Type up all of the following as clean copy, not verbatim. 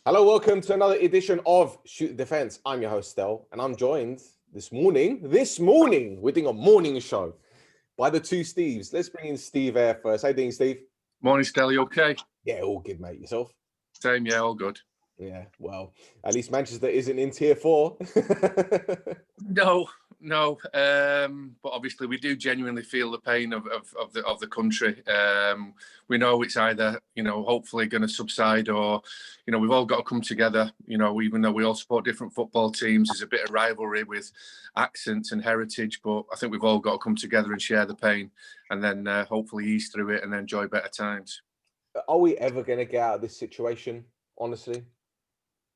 Hello, welcome to another edition of Shoot the Defense. I'm your host, Stel, and I'm joined this morning, we're doing a morning show by the two Steves. Let's bring in Steve Eyre first. How you doing, Steve? Morning, Stel. You okay? Yeah, all good, mate. Yourself? Same, yeah, all good. Yeah, well, at least Manchester isn't in tier 4. No. But obviously, we do genuinely feel the pain of the country. We know it's either hopefully going to subside, or we've all got to come together. Even though we all support different football teams, there's a bit of rivalry with accents and heritage. But I think we've all got to come together and share the pain, and then hopefully ease through it and enjoy better times. Are we ever going to get out of this situation? Honestly.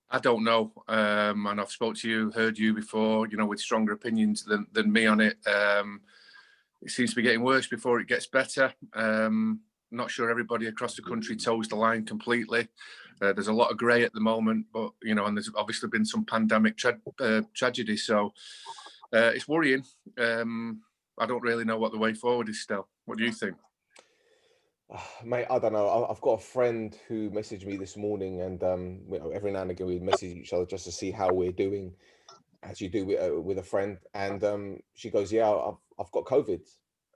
I don't know, and I've spoke to you, heard you before, with stronger opinions than me on it. It seems to be getting worse before it gets better. Not sure everybody across the country toes the line completely. There's a lot of grey at the moment, but, and there's obviously been some pandemic tragedy, so it's worrying. I don't really know what the way forward is still. What do you think? Mate, I don't know. I've got a friend who messaged me this morning, and every now and again we message each other just to see how we're doing, as you do with a friend. And she goes, "Yeah, I've got COVID."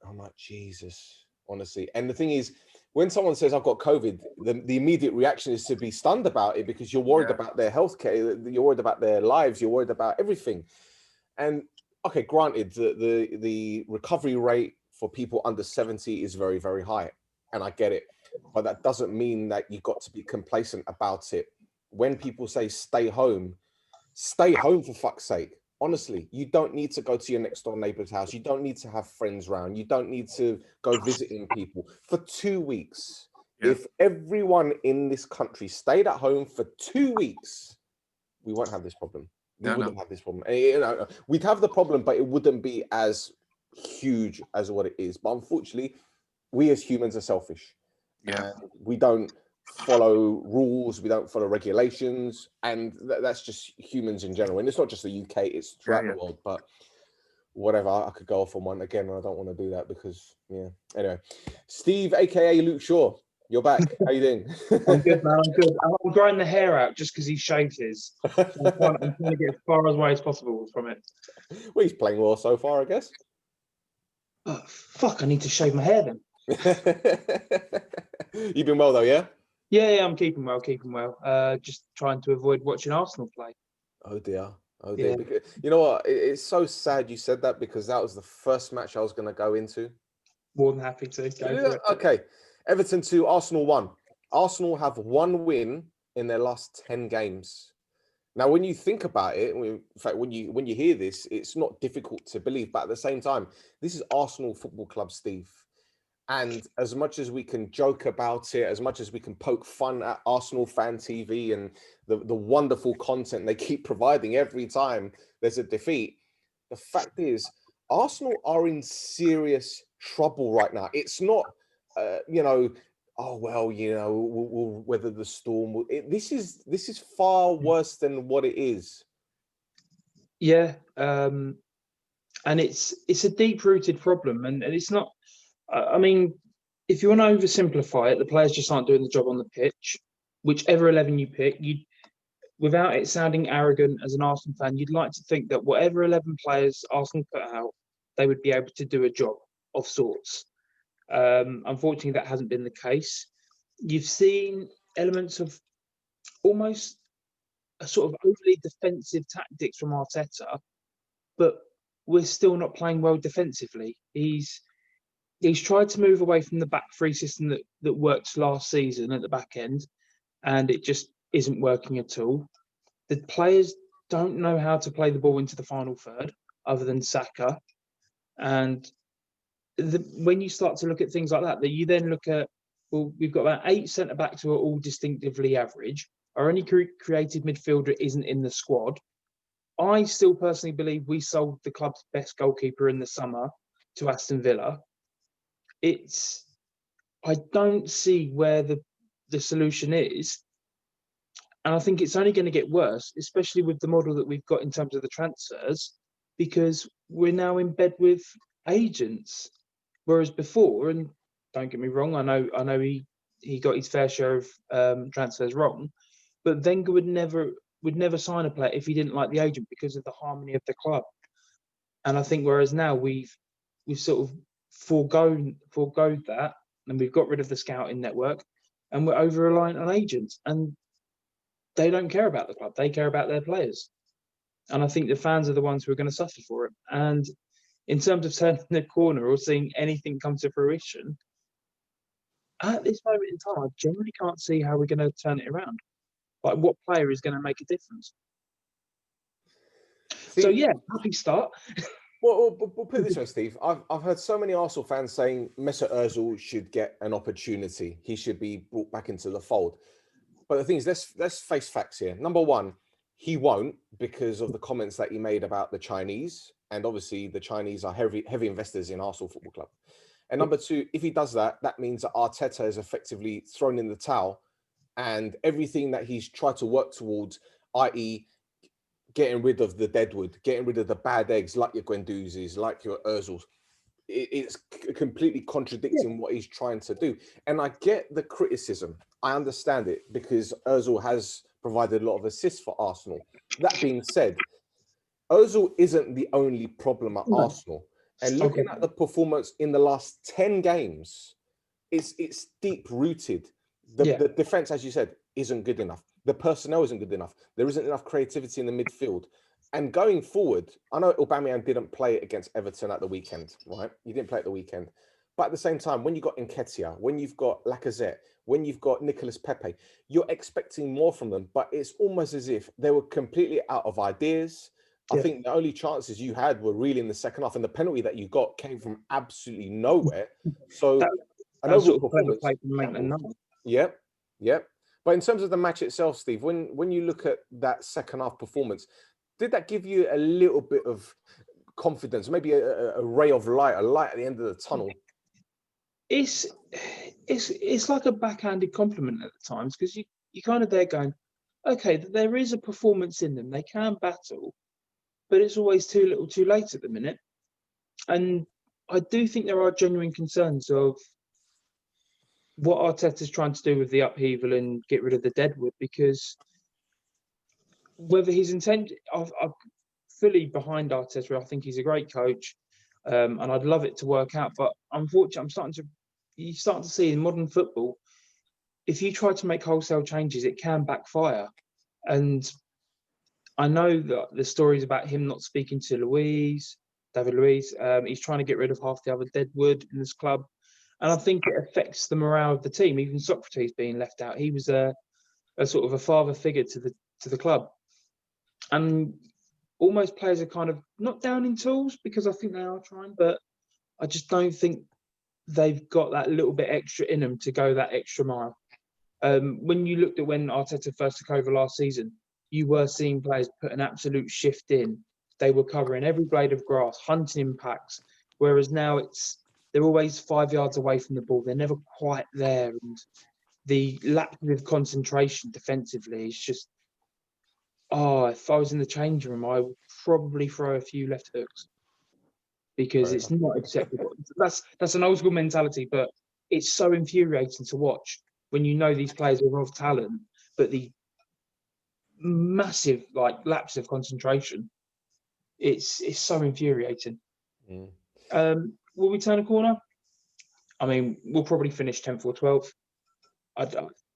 I'm like, Jesus, honestly. And the thing is, when someone says I've got COVID, the immediate reaction is to be stunned about it, because you're worried about their healthcare, you're worried about their lives, you're worried about everything. And okay, granted, the recovery rate for people under 70 is very, very high. And I get it, but that doesn't mean that you've got to be complacent about it. When people say stay home for fuck's sake. Honestly, you don't need to go to your next door neighbor's house. You don't need to have friends around. You don't need to go visiting people for 2 weeks. Yeah. If everyone in this country stayed at home for 2 weeks, we won't have this problem. We wouldn't have this problem. We'd have the problem, but it wouldn't be as huge as what it is. But unfortunately, we as humans are selfish. Yeah, we don't follow rules, we don't follow regulations, and that's just humans in general. And it's not just the UK; it's throughout the world. But whatever, I could go off on one again, and I don't want to do that because, Anyway, Steve, aka Luke Shaw, you're back. How you doing? I'm good, man. I'm good. I'm growing the hair out just because he shaved his. So I'm trying to get as far away as possible from it. Well, he's playing well so far, I guess. Oh, fuck! I need to shave my hair then. You've been well though, yeah? Yeah, I'm keeping well. Just trying to avoid watching Arsenal play. Oh dear. Yeah. Because, you know what? It's so sad you said that, because that was the first match I was going to go into. More than happy to. Go for it. Okay. Everton 2, Arsenal 1. Arsenal have 1 win in their last 10 games. Now, when you think about it, in fact, when you hear this, it's not difficult to believe. But at the same time, this is Arsenal Football Club, Steve. And as much as we can joke about it, as much as we can poke fun at Arsenal Fan TV and the wonderful content they keep providing every time there's a defeat, the fact is, Arsenal are in serious trouble right now. It's not, we'll weather the storm. This is far worse than what it is. Yeah, and it's a deep-rooted problem, and it's not. I mean, if you want to oversimplify it, the players just aren't doing the job on the pitch. Whichever 11 you pick, without it sounding arrogant as an Arsenal fan, you'd like to think that whatever 11 players Arsenal put out, they would be able to do a job of sorts. Unfortunately, that hasn't been the case. You've seen elements of almost a sort of overly defensive tactics from Arteta, but we're still not playing well defensively. He's tried to move away from the back three system that worked last season at the back end, and it just isn't working at all. The players don't know how to play the ball into the final third, other than Saka. And when you start to look at things like that you then look at, well, we've got about 8 centre-backs who are all distinctively average. Our only creative midfielder isn't in the squad. I still personally believe we sold the club's best goalkeeper in the summer to Aston Villa. I don't see where the solution is. And I think it's only going to get worse, especially with the model that we've got in terms of the transfers, because we're now in bed with agents. Whereas before, and don't get me wrong, I know he got his fair share of transfers wrong, But Wenger would never sign a player if he didn't like the agent because of the harmony of the club. And I think whereas now we've sort of foregoed that, and we've got rid of the scouting network, and we're over reliant on agents, and they don't care about the club; they care about their players. And I think the fans are the ones who are going to suffer for it. And in terms of turning the corner or seeing anything come to fruition, at this moment in time, I generally can't see how we're going to turn it around. Like, what player is going to make a difference? So yeah, happy start. Well, we'll put it this way, Steve. I've heard so many Arsenal fans saying Mesut Ozil should get an opportunity. He should be brought back into the fold. But the thing is, let's face facts here. Number one, he won't because of the comments that he made about the Chinese, and obviously the Chinese are heavy investors in Arsenal Football Club. And number two, if he does that, that means that Arteta is effectively thrown in the towel, and everything that he's tried to work towards, i.e., getting rid of the deadwood, getting rid of the bad eggs like your Guendouzi's, like your Ozils, it's completely contradicting what he's trying to do. And I get the criticism. I understand it because Ozil has provided a lot of assists for Arsenal. That being said, Ozil isn't the only problem at Arsenal. And looking at the performance in the last 10 games, it's deep rooted. The defense, as you said, isn't good enough. The personnel isn't good enough. There isn't enough creativity in the midfield. And going forward, I know Aubameyang didn't play against Everton at the weekend, right? He didn't play at the weekend. But at the same time, when you've got Nketiah, when you've got Lacazette, when you've got Nicolas Pepe, you're expecting more from them. But it's almost as if they were completely out of ideas. I think the only chances you had were really in the second half. And the penalty that you got came from absolutely nowhere. So an overall performance. Yep. But in terms of the match itself, Steve, when you look at that second half performance, did that give you a little bit of confidence, maybe a ray of light, a light at the end of the tunnel? It's like a backhanded compliment at the times, because you kind of there going, okay, there is a performance in them. They can battle, but it's always too little too late at the minute. And I do think there are genuine concerns of what Arteta's trying to do with the upheaval and get rid of the deadwood, because whether he's intended, I'm fully behind Arteta. I think he's a great coach, and I'd love it to work out. But unfortunately, you're starting to see in modern football, if you try to make wholesale changes, it can backfire. And I know that the stories about him not speaking to David Luiz, he's trying to get rid of half the other deadwood in this club. And I think it affects the morale of the team. Even Socrates being left out, he was a sort of a father figure to the club. And almost players are kind of not down in tools, because I think they are trying, but I just don't think they've got that little bit extra in them to go that extra mile. When you looked at when Arteta first took over last season, you were seeing players put an absolute shift in. They were covering every blade of grass, hunting impacts, whereas now they're always 5 yards away from the ball. They're never quite there. And the lack of concentration defensively is just, if I was in the change room, I would probably throw a few left hooks, because it's not acceptable. That's an old school mentality, but it's so infuriating to watch when you know these players are of talent, but the massive lapse of concentration. It's so infuriating. Will we turn a corner? I mean, we'll probably finish 10th or 12th.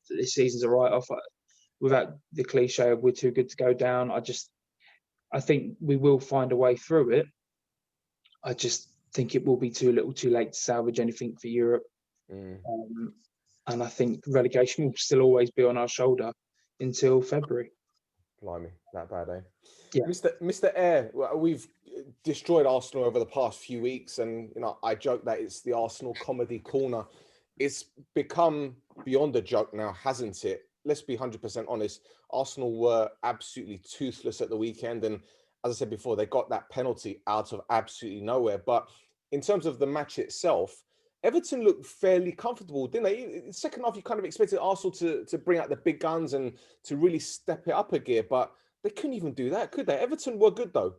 This season's a write-off. Without the cliche of we're too good to go down, I think we will find a way through it. I just think it will be too little too late to salvage anything for Europe. And I think relegation will still always be on our shoulder until February. Blimey, that bad, eh? Yeah. Mr. Eyre, we've destroyed Arsenal over the past few weeks, and I joke that it's the Arsenal comedy corner. It's become beyond a joke now, hasn't it? Let's be 100% honest. Arsenal were absolutely toothless at the weekend, and as I said before, they got that penalty out of absolutely nowhere. But in terms of the match itself, Everton looked fairly comfortable, didn't they? In the second half, you kind of expected Arsenal to bring out the big guns and to really step it up a gear, but they couldn't even do that, could they? Everton were good, though.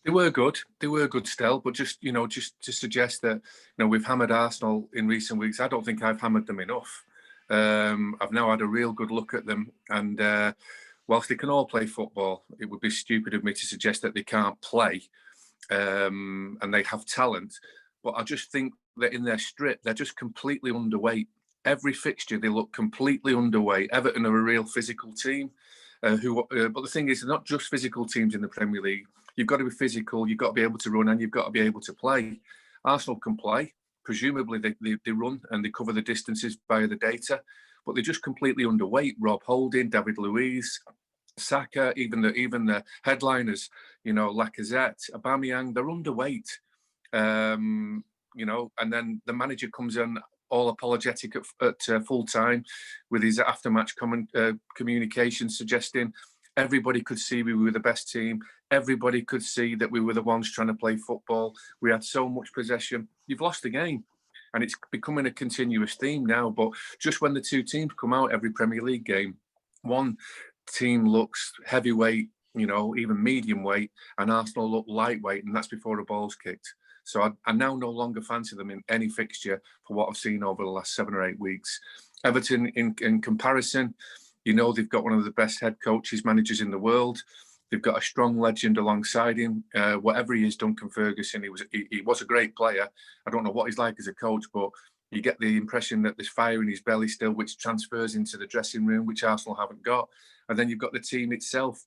They were good, Stel. But just to suggest that we've hammered Arsenal in recent weeks, I don't think I've hammered them enough. I've now had a real good look at them, and whilst they can all play football, it would be stupid of me to suggest that they can't play, and they have talent. But I just think that in their strip, they're just completely underweight. Every fixture, they look completely underweight. Everton are a real physical team. But the thing is, they're not just physical teams in the Premier League. You've got to be physical, you've got to be able to run, and you've got to be able to play. Arsenal can play. Presumably, they run and they cover the distances via the data, but they're just completely underweight. Rob Holding, David Luiz, Saka, even the headliners, Lacazette, Aubameyang, they're underweight. And then the manager comes in all apologetic at full time with his after-match communication, suggesting everybody could see we were the best team. Everybody could see that we were the ones trying to play football. We had so much possession. You've lost the game. And it's becoming a continuous theme now. But just when the two teams come out every Premier League game, one team looks heavyweight, even medium weight, and Arsenal look lightweight, and that's before a ball's kicked. So I now no longer fancy them in any fixture for what I've seen over the last 7 or 8 weeks. Everton, in comparison, they've got one of the best head coaches, managers in the world. They've got a strong legend alongside him. Whatever he is, Duncan Ferguson, he was a great player. I don't know what he's like as a coach, but you get the impression that there's fire in his belly still, which transfers into the dressing room, which Arsenal haven't got. And then you've got the team itself.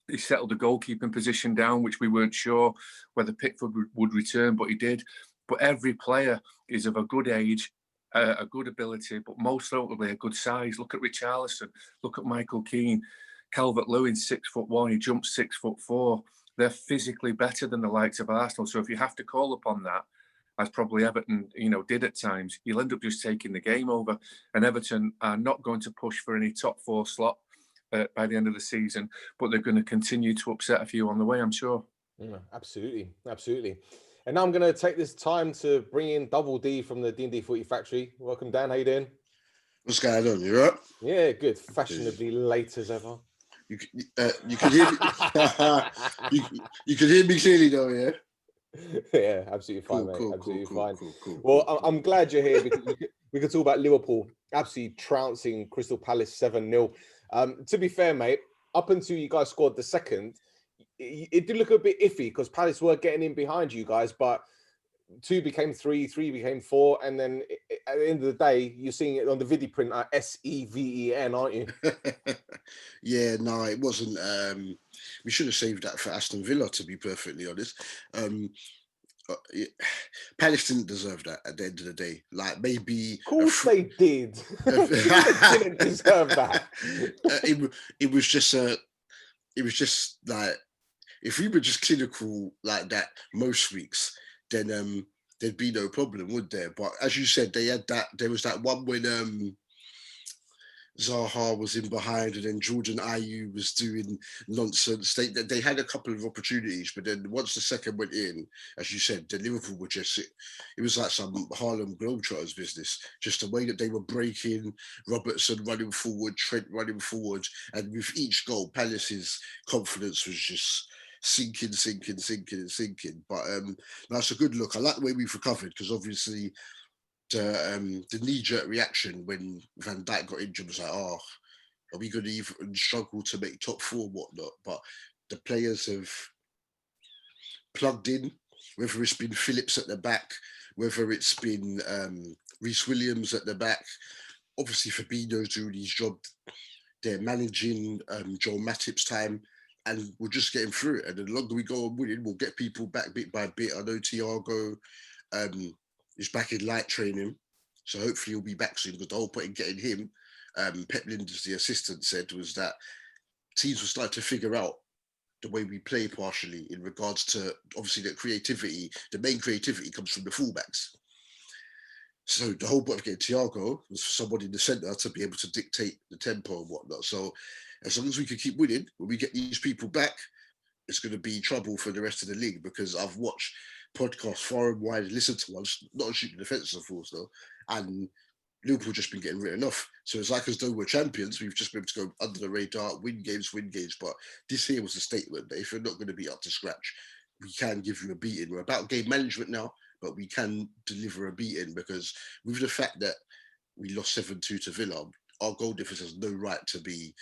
He settled the goalkeeping position down, which we weren't sure whether Pickford would return, but he did. But every player is of a good age, a good ability, but most notably a good size. Look at Richarlison, look at Michael Keane, Calvert-Lewin, 6'1", he jumps 6'4". They're physically better than the likes of Arsenal. So if you have to call upon that, as probably Everton, did at times, you'll end up just taking the game over. And Everton are not going to push for any top 4 slot by the end of the season, but they're going to continue to upset a few on the way, I'm sure. Yeah, absolutely. And now I'm going to take this time to bring in Dubul Dee from the D&D Footy Factory. Welcome, Dan. How you doing? What's going on? You right? Yeah, good. Fashionably late as ever. You can hear me. you can hear me clearly, though. Yeah. Yeah, absolutely fine, mate. Cool, absolutely cool, fine. Cool. Well, I'm glad you're here because we could talk about Liverpool absolutely trouncing Crystal Palace 7-0. To be fair, mate, up until you guys scored the second, it did look a bit iffy because Palace were getting in behind you guys, but 2 became 3, 3 became 4, and then at the end of the day, you're seeing it on the video print, SEVEN, aren't you? Yeah, no, it wasn't. We should have saved that for Aston Villa, to be perfectly honest. Palace didn't deserve that at the end of the day. Like, maybe... Of course they did. They didn't deserve that. It was just like, if we were just clinical like that most weeks, then there'd be no problem, would there? But as you said, there was that one when Zaha was in behind and then Jordan Ayew was doing nonsense. They had a couple of opportunities, but then once the second went in, as you said, the Liverpool were just, it was like some Harlem Globetrotters business. Just the way that they were breaking, Robertson running forward, Trent running forward, and with each goal, Palace's confidence was just sinking. But that's a good look. I like the way we've recovered because obviously the knee-jerk reaction when Van Dijk got injured was like, oh, are we going to even struggle to make top 4 and whatnot? But the players have plugged in, whether it's been Phillips at the back, whether it's been Reece Williams at the back. Obviously, Fabinho's doing his job. They're managing Joel Matip's time, and we're just getting through it. And the longer we go on winning, we'll get people back bit by bit. I know Thiago is back in light training, so hopefully he'll be back soon, because the whole point in getting him, Pep Linders, the assistant, said was that teams will start to figure out the way we play partially in regards to, obviously, the creativity. The main creativity comes from the fullbacks. So the whole point of getting Thiago was for someone in the centre to be able to dictate the tempo and whatnot. So as long as we can keep winning, when we get these people back, it's going to be trouble for the rest of the league, because I've watched podcasts far and wide, listened to ones, not on shooting defences, of course, though, and Liverpool just been getting written off. So it's like as though we're champions, we've just been able to go under the radar, win games. But this here was a statement that if you're not going to be up to scratch, we can give you a beating. We're about game management now, but we can deliver a beating, because with the fact that we lost 7-2 to Villa. Our goal difference has no right to be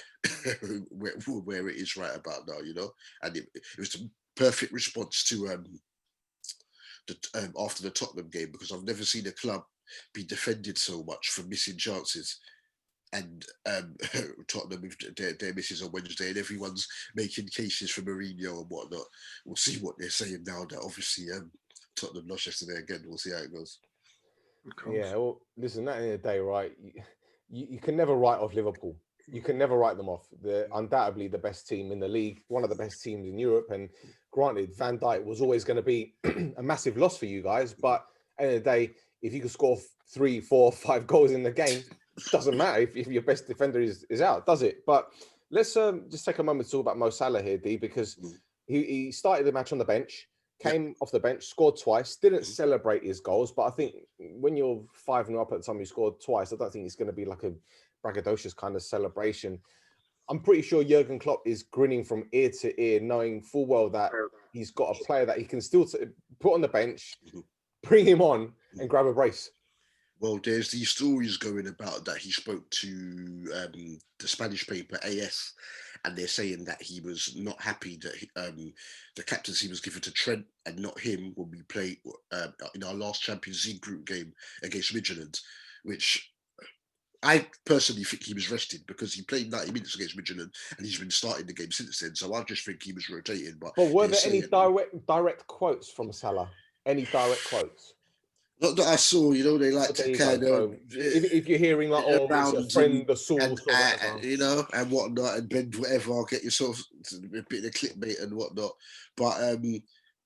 where it is right about now, you know. And it was the perfect response to after the Tottenham game, because I've never seen a club be defended so much for missing chances. And Tottenham with their misses on Wednesday, and everyone's making cases for Mourinho and whatnot. We'll see what they're saying now that obviously Tottenham lost yesterday again. We'll see how it goes. Yeah, well, listen, at the end of the day, right, you can never write off Liverpool. You can never write them off. They're undoubtedly the best team in the league, one of the best teams in Europe. And granted, Van Dijk was always going to be a massive loss for you guys. But at the end of the day, if you can score 3, 4, 5 goals in the game, it doesn't matter if your best defender is out, does it? But let's just take a moment to talk about Mo Salah here, D, because he started the match on the bench, came off the bench, scored twice, didn't celebrate his goals. But I think when you're 5-0 up at the time, you scored twice, I don't think it's going to be like a braggadocious kind of celebration. I'm pretty sure Jurgen Klopp is grinning from ear to ear, knowing full well that he's got a player that he can still put on the bench, bring him on and grab a brace. Well, there's these stories going about that he spoke to the Spanish paper AS, and they're saying that he was not happy that the captaincy was given to Trent and not him when we played in our last Champions League group game against Midtjylland, which I personally think he was rested because he played 90 minutes against Midtjylland and he's been starting the game since then. So I just think he was rotating. But were there any direct quotes from Salah? Any direct quotes? Not that I saw, you know, they like to kind of... If you're hearing like, oh, it's a friend, the source, you know, and whatnot, and bend whatever, I'll get yourself a bit of clickbait and whatnot. But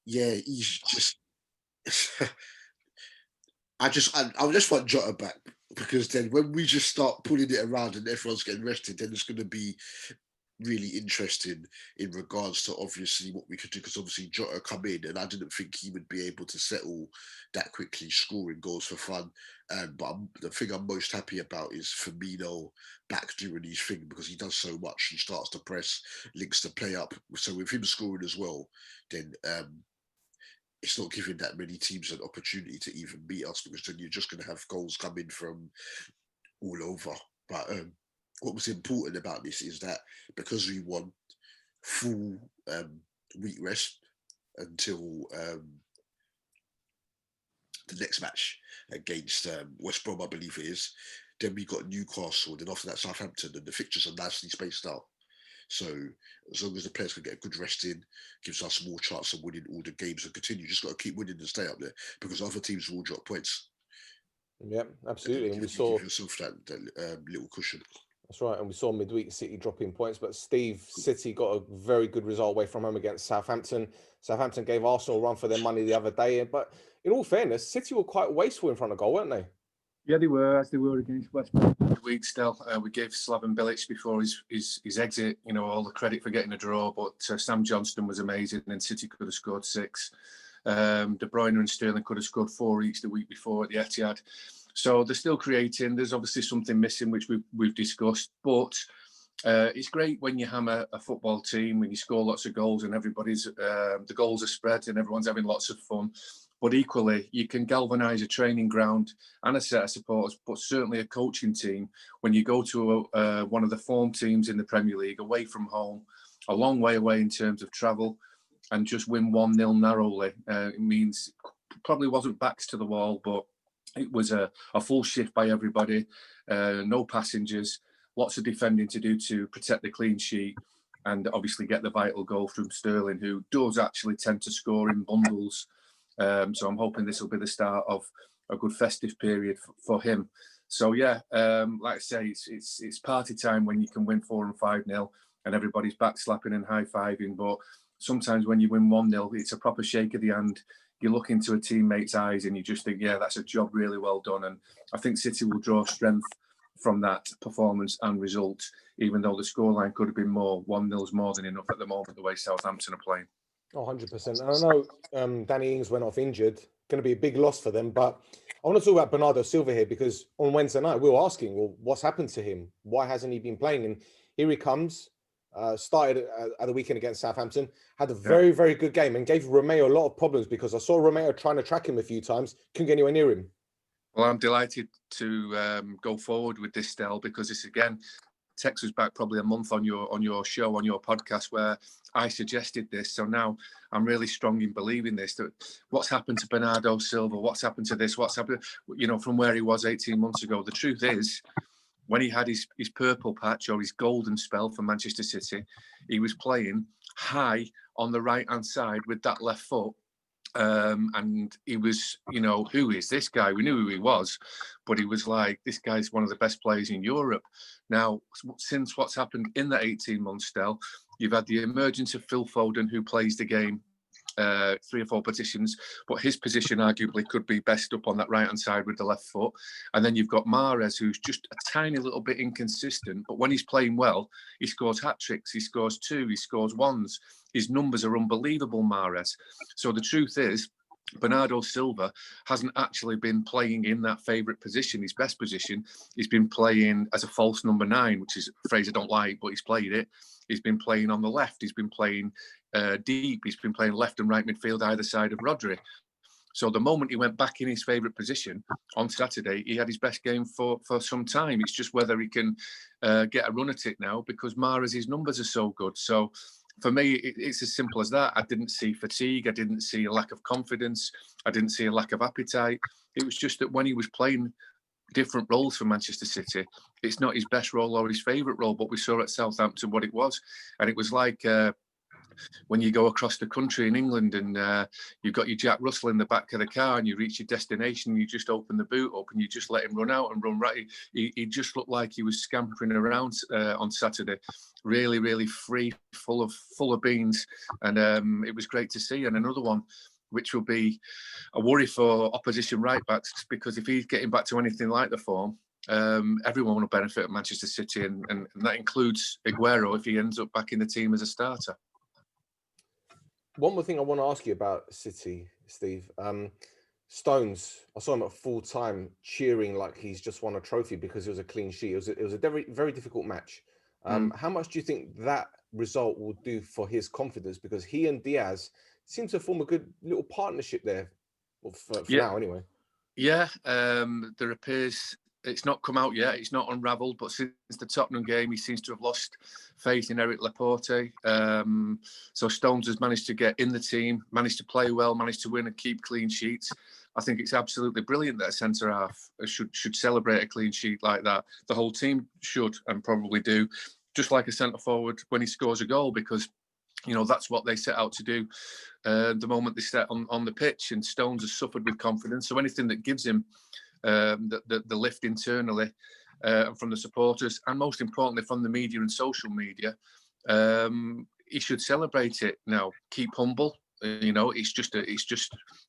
yeah, he's just... I just want Jota back, because then when we just start pulling it around and everyone's getting rested, then it's going to be really interesting in regards to obviously what we could do, because obviously Jota come in and I didn't think he would be able to settle that quickly scoring goals for fun, but the thing I'm most happy about is Firmino back doing his thing, because he does so much. He starts to press, links the play up, so with him scoring as well, then it's not giving that many teams an opportunity to even beat us, because then you're just going to have goals coming from all over. But what was important about this is that because we won full week rest until the next match against West Brom, I believe it is, then we got Newcastle, then after that Southampton, and the fixtures are nicely spaced out. So as long as the players can get a good rest in, gives us more chance of winning all the games and continue. Just got to keep winning and stay up there, because other teams will drop points. Yeah, absolutely. And we saw give yourself that little cushion. That's right. And we saw midweek City dropping points, but City got a very good result away from home against Southampton. Southampton gave Arsenal a run for their money the other day. But in all fairness, City were quite wasteful in front of goal, weren't they? Yeah, they were, as they were against West Brom midweek. Still, we gave Slaven Bilic before his exit, you know, all the credit for getting a draw. But Sam Johnston was amazing, and City could have scored 6. De Bruyne and Sterling could have scored 4 each the week before at the Etihad. So they're still creating. There's obviously something missing, which we've discussed. But it's great when you hammer a football team, when you score lots of goals and everybody's the goals are spread and everyone's having lots of fun. But equally, you can galvanise a training ground and a set of supporters, but certainly a coaching team when you go to one of the form teams in the Premier League, away from home, a long way away in terms of travel, and just win 1-0 narrowly. It means probably wasn't backs to the wall, but it was a full shift by everybody, no passengers, lots of defending to do to protect the clean sheet, and obviously get the vital goal from Sterling, who does actually tend to score in bundles. So I'm hoping this will be the start of a good festive period for him. So yeah, like I say, it's party time when you can win 4 and 5-0 and everybody's back slapping and high-fiving. But sometimes when you win 1-0, it's a proper shake of the hand. You look into a teammate's eyes and you just think, yeah, that's a job really well done. And I think City will draw strength from that performance and result, even though the scoreline could have been more. 1-0's more than enough at the moment, the way Southampton are playing. Oh, 100%. And I know Danny Ings went off injured. Going to be a big loss for them. But I want to talk about Bernardo Silva here, because on Wednesday night, we were asking, well, what's happened to him? Why hasn't he been playing? And here he comes. Started at the weekend against Southampton, had a very, very good game and gave Romeo a lot of problems, because I saw Romeo trying to track him a few times, couldn't get anywhere near him. Well, I'm delighted to go forward with this, Stel, because this again takes us back probably a month on your show, on your podcast, where I suggested this. So now I'm really strong in believing this, that what's happened to Bernardo Silva, what's happened to this, what's happened, from where he was 18 months ago. The truth is, when he had his purple patch or his golden spell for Manchester City, he was playing high on the right-hand side with that left foot. And he was, who is this guy? We knew who he was, but he was like, this guy's one of the best players in Europe. Now, since what's happened in the 18 months, Stel, you've had the emergence of Phil Foden, who plays the game 3 or 4 positions, but his position arguably could be best up on that right-hand side with the left foot. And then you've got Mahrez, who's just a tiny little bit inconsistent, but when he's playing well, he scores hat-tricks, he scores 2, he scores 1s. His numbers are unbelievable, Mahrez. So the truth is, Bernardo Silva hasn't actually been playing in that favourite position, his best position. He's been playing as a false number 9, which is a phrase I don't like, but he's played it. He's been playing on the left. He's been playing deep. He's been playing left and right midfield either side of Rodri. So the moment he went back in his favourite position on Saturday, he had his best game for some time. It's just whether he can get a run at it now, because Mahrez's numbers are so good. So for me, it's as simple as that. I didn't see fatigue. I didn't see a lack of confidence. I didn't see a lack of appetite. It was just that when he was playing different roles for Manchester City, it's not his best role or his favourite role, but we saw at Southampton what it was. And it was like when you go across the country in England and you've got your Jack Russell in the back of the car and you reach your destination, you just open the boot up and you just let him run out and run right. He just looked like he was scampering around on Saturday, really, really free, full of beans. And it was great to see. And another one, which will be a worry for opposition right-backs, because if he's getting back to anything like the form, everyone will benefit at Manchester City, and that includes Aguero if he ends up back in the team as a starter. One more thing I want to ask you about City, Steve. Stones, I saw him at full time cheering like he's just won a trophy because it was a clean sheet. It was a very, very difficult match. How much do you think that result will do for his confidence? Because he and Diaz seem to form a good little partnership there, for now anyway. Yeah, there appears, it's not come out yet, it's not unravelled, but since the Tottenham game, he seems to have lost faith in Eric Laporte. So Stones has managed to get in the team, managed to play well, managed to win and keep clean sheets. I think it's absolutely brilliant that a centre-half should celebrate a clean sheet like that. The whole team should, and probably do, just like a centre-forward when he scores a goal, because that's what they set out to do the moment they step on the pitch. And Stones has suffered with confidence. So anything that gives him the lift internally from the supporters, and most importantly from the media and social media, he should celebrate it. Now, keep humble. It's just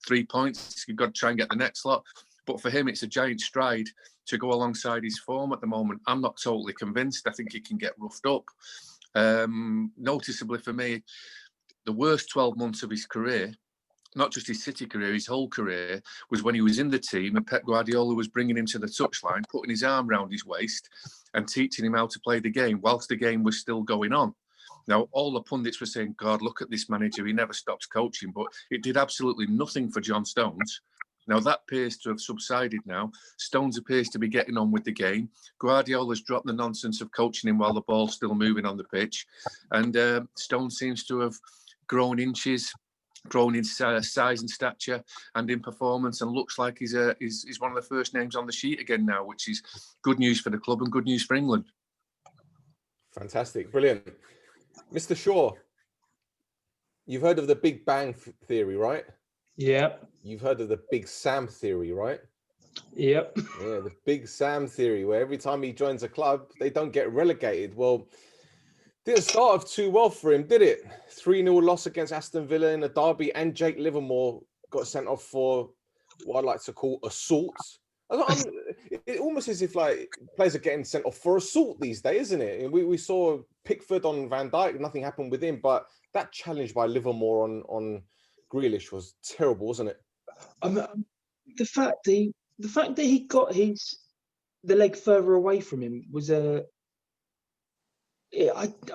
3 points. You've got to try and get the next lot. But for him, it's a giant stride to go alongside his form at the moment. I'm not totally convinced. I think he can get roughed up. Noticeably for me, the worst 12 months of his career, not just his City career, his whole career, was when he was in the team and Pep Guardiola was bringing him to the touchline, putting his arm around his waist and teaching him how to play the game whilst the game was still going on. Now, all the pundits were saying, God, look at this manager, he never stops coaching, but it did absolutely nothing for John Stones. Now, that appears to have subsided now. Stones appears to be getting on with the game. Guardiola's dropped the nonsense of coaching him while the ball's still moving on the pitch. And Stones seems to have grown inches, grown in size and stature and in performance, and looks like he's one of the first names on the sheet again now, which is good news for the club and good news for England. Fantastic. Brilliant. Mr. Shaw, you've heard of the Big Bang Theory, right? Yep. You've heard of the Big Sam Theory, right? Yep. Yeah, the Big Sam Theory, where every time he joins a club, they don't get relegated. Well, didn't start off too well for him, did it? 3-0 loss against Aston Villa in a derby, and Jake Livermore got sent off for what I like to call assault. It almost as if like players are getting sent off for assault these days, isn't it? And we saw Pickford on Van Dijk, nothing happened with him, but that challenge by Livermore on Grealish was terrible, wasn't it? The fact that he got the leg further away from him was I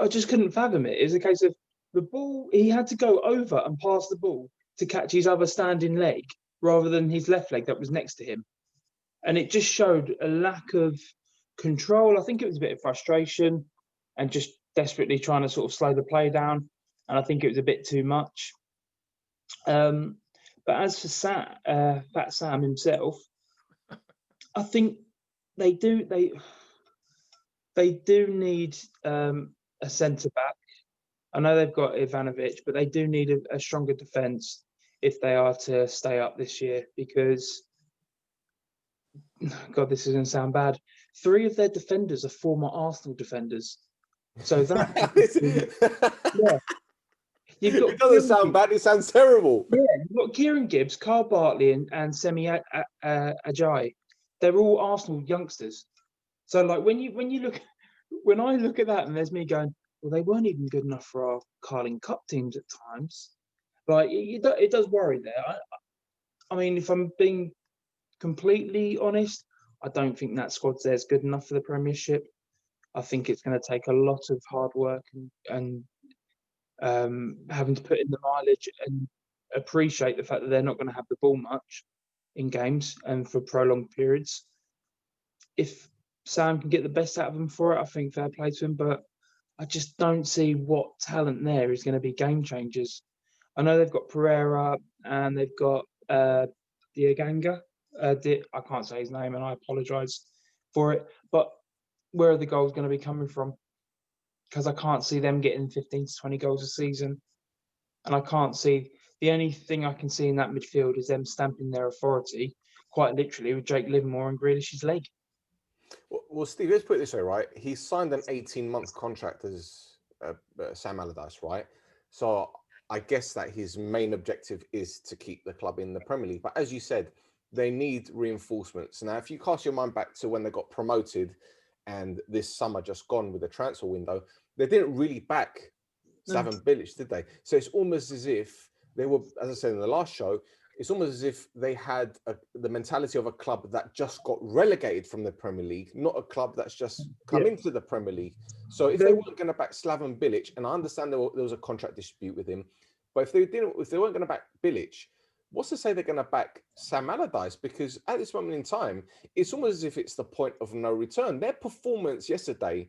just couldn't fathom it. It was a case of the ball, he had to go over and pass the ball to catch his other standing leg rather than his left leg that was next to him. And it just showed a lack of control. I think it was a bit of frustration and just desperately trying to sort of slow the play down. And I think it was a bit too much. But as for Fat Sam himself, I think they do need a centre back. I know they've got Ivanovic, but they do need a stronger defence if they are to stay up this year, because, God, this is going to sound bad, 3 of their defenders are former Arsenal defenders. So that, yeah. It doesn't sound bad, it sounds terrible. Yeah, you've got Kieran Gibbs, Carl Bartley, and Semi Ajayi. They're all Arsenal youngsters. So, like, when I look at that, and there's me going, well, they weren't even good enough for our Carling Cup teams at times. Like, it does worry there. I mean, if I'm being completely honest, I don't think that squad's there is good enough for the Premiership. I think it's going to take a lot of hard work and having to put in the mileage and appreciate the fact that they're not going to have the ball much in games and for prolonged periods. If Sam can get the best out of them for it, I think fair play to him, but I just don't see what talent there is going to be game changers. I know they've got Pereira and they've got Diaganga. I can't say his name and I apologise for it, but where are the goals going to be coming from? Because I can't see them getting 15 to 20 goals a season. And I can't see, the only thing I can see in that midfield is them stamping their authority, quite literally, with Jake Livermore and Grealish's leg. Well, Steve, let's put it this way, right? He signed an 18-month contract as Sam Allardyce, right? So I guess that his main objective is to keep the club in the Premier League. But as you said, they need reinforcements. Now, if you cast your mind back to when they got promoted and this summer just gone with the transfer window, they didn't really back Slaven Bilic, did they? So it's almost as if they were, as I said in the last show, it's almost as if they had the mentality of a club that just got relegated from the Premier League, not a club that's just come into the Premier League. So if they weren't going to back Slaven Bilic, and I understand there was a contract dispute with him, but if they weren't going to back Bilic, what's to say they're going to back Sam Allardyce? Because at this moment in time, it's almost as if it's the point of no return. Their performance yesterday,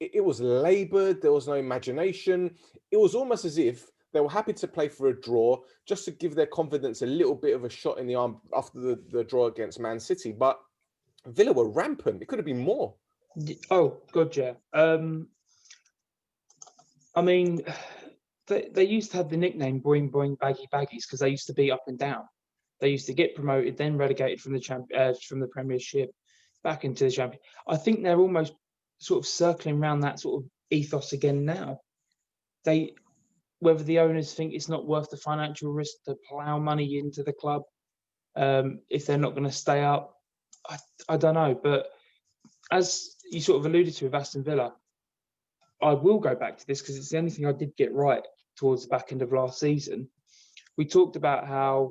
it was laboured. There was no imagination. It was almost as if they were happy to play for a draw just to give their confidence a little bit of a shot in the arm after the draw against Man City. But Villa were rampant. It could have been more. Oh, God, yeah. I mean, they used to have the nickname Boing Boing Baggy Baggies because they used to be up and down. They used to get promoted, then relegated from the Premiership back into the Champion. I think they're almost sort of circling around that sort of ethos again now. Whether the owners think it's not worth the financial risk to plough money into the club, if they're not going to stay up, I don't know. But as you sort of alluded to with Aston Villa, I will go back to this because it's the only thing I did get right towards the back end of last season. We talked about how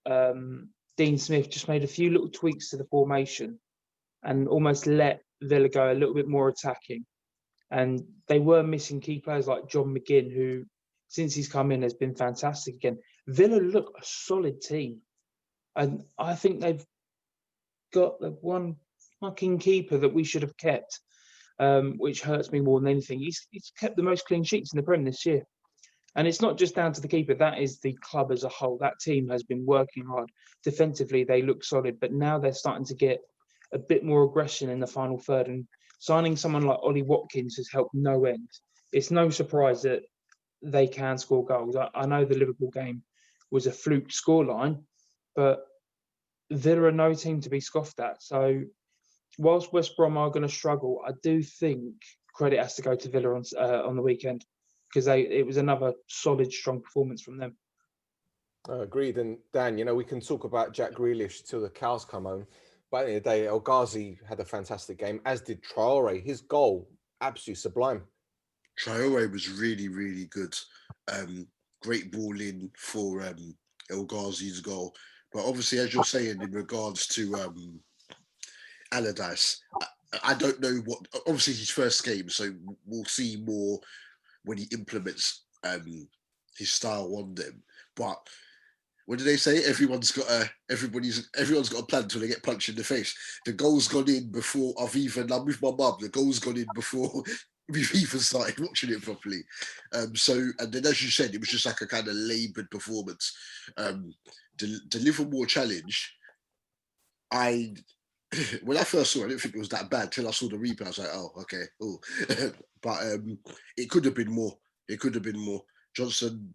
Dean Smith just made a few little tweaks to the formation and almost let Villa go a little bit more attacking. And they were missing key players like John McGinn, who, since he's come in, has been fantastic again. Villa look a solid team. And I think they've got the one fucking keeper that we should have kept, which hurts me more than anything. He's kept the most clean sheets in the Prem this year. And it's not just down to the keeper. That is the club as a whole. That team has been working hard. Defensively, they look solid. But now they're starting to get a bit more aggression in the final third. And signing someone like Ollie Watkins has helped no end. It's no surprise that they can score goals. I know the Liverpool game was a fluke scoreline, but Villa are no team to be scoffed at. So whilst West Brom are going to struggle, I do think credit has to go to Villa on the weekend because it was another solid, strong performance from them. Agreed. And Dan, we can talk about Jack Grealish till the cows come home. But at the end of the day, El Ghazi had a fantastic game, as did Traore. His goal, absolutely sublime. Traore was really, really good. Great ball in for El Ghazi's goal. But obviously, as you're saying, in regards to Allardyce, I don't know what. Obviously, his first game, so we'll see more when he implements his style on them. But what do they say? Everyone's got a plan until they get punched in the face. The goal's gone in before I'm with my mum. The goal's gone in before we've even started watching it properly. And then as you said, it was just like a kind of laboured performance. The Liverpool challenge, when I first saw it, I didn't think it was that bad till I saw the replay. I was like, oh, okay, oh. But it could have been more. It could have been more. Johnson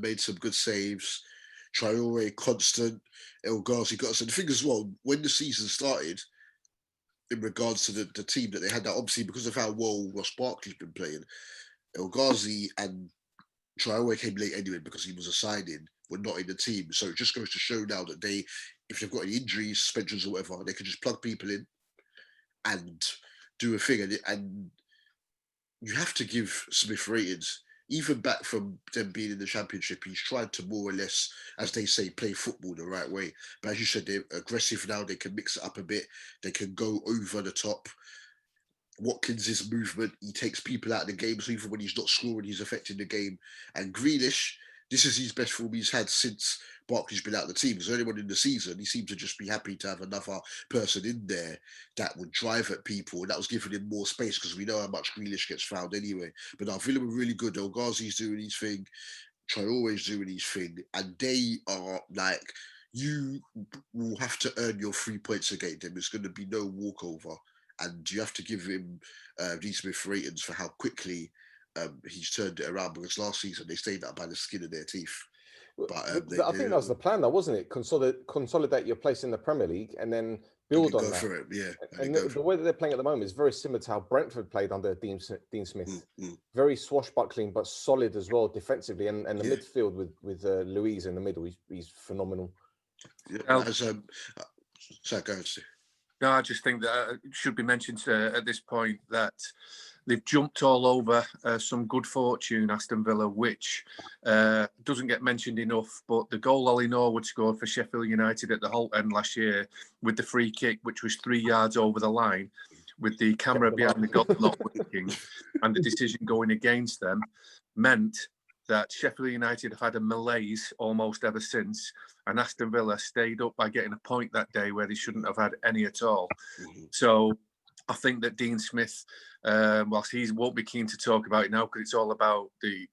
made some good saves. Traore constant. El Ghazi got us. And the thing as well, when the season started, in regards to the team that they had, that obviously because of how well Ross Barkley's been playing, El Ghazi and Traore came late anyway because he was a signing, were not in the team. So it just goes to show now that if they've got any injuries, suspensions or whatever, they can just plug people in and do a thing. And you have to give Smith ratings. Even back from them being in the Championship, he's tried to more or less, as they say, play football the right way. But as you said, they're aggressive now. They can mix it up a bit. They can go over the top. Watkins' movement, he takes people out of the game. So even when he's not scoring, he's affecting the game. And Grealish, this is his best form he's had since Barkley's been out of the team. Because earlier on in the season, he seemed to just be happy to have another person in there that would drive at people. And that was giving him more space because we know how much Grealish gets fouled anyway. But now Villa were really good. El Ghazi's doing his thing. Traore's doing his thing. And they are like, you will have to earn your 3 points against them. It's going to be no walkover. And you have to give him these Smith ratings for how quickly he's turned it around, because last season they stayed up by the skin of their teeth. But I think that was the plan, though, wasn't it? Consolidate your place in the Premier League and then build on that. For it, yeah. And the way that they're playing at the moment is very similar to how Brentford played under Dean Smith. Very swashbuckling, but solid as well defensively, and the midfield with Luiz in the middle, he's phenomenal. Yeah, so go ahead, Steve. No, I just think that it should be mentioned at this point that they've jumped all over some good fortune, Aston Villa, which doesn't get mentioned enough. But the goal Ollie Norwood scored for Sheffield United at the Holt End last year with the free kick, which was 3 yards over the line, with the camera behind the goal not working and the decision going against them, meant that Sheffield United have had a malaise almost ever since, and Aston Villa stayed up by getting a point that day where they shouldn't have had any at all. So I think that Dean Smith, whilst he won't be keen to talk about it now because it's all about the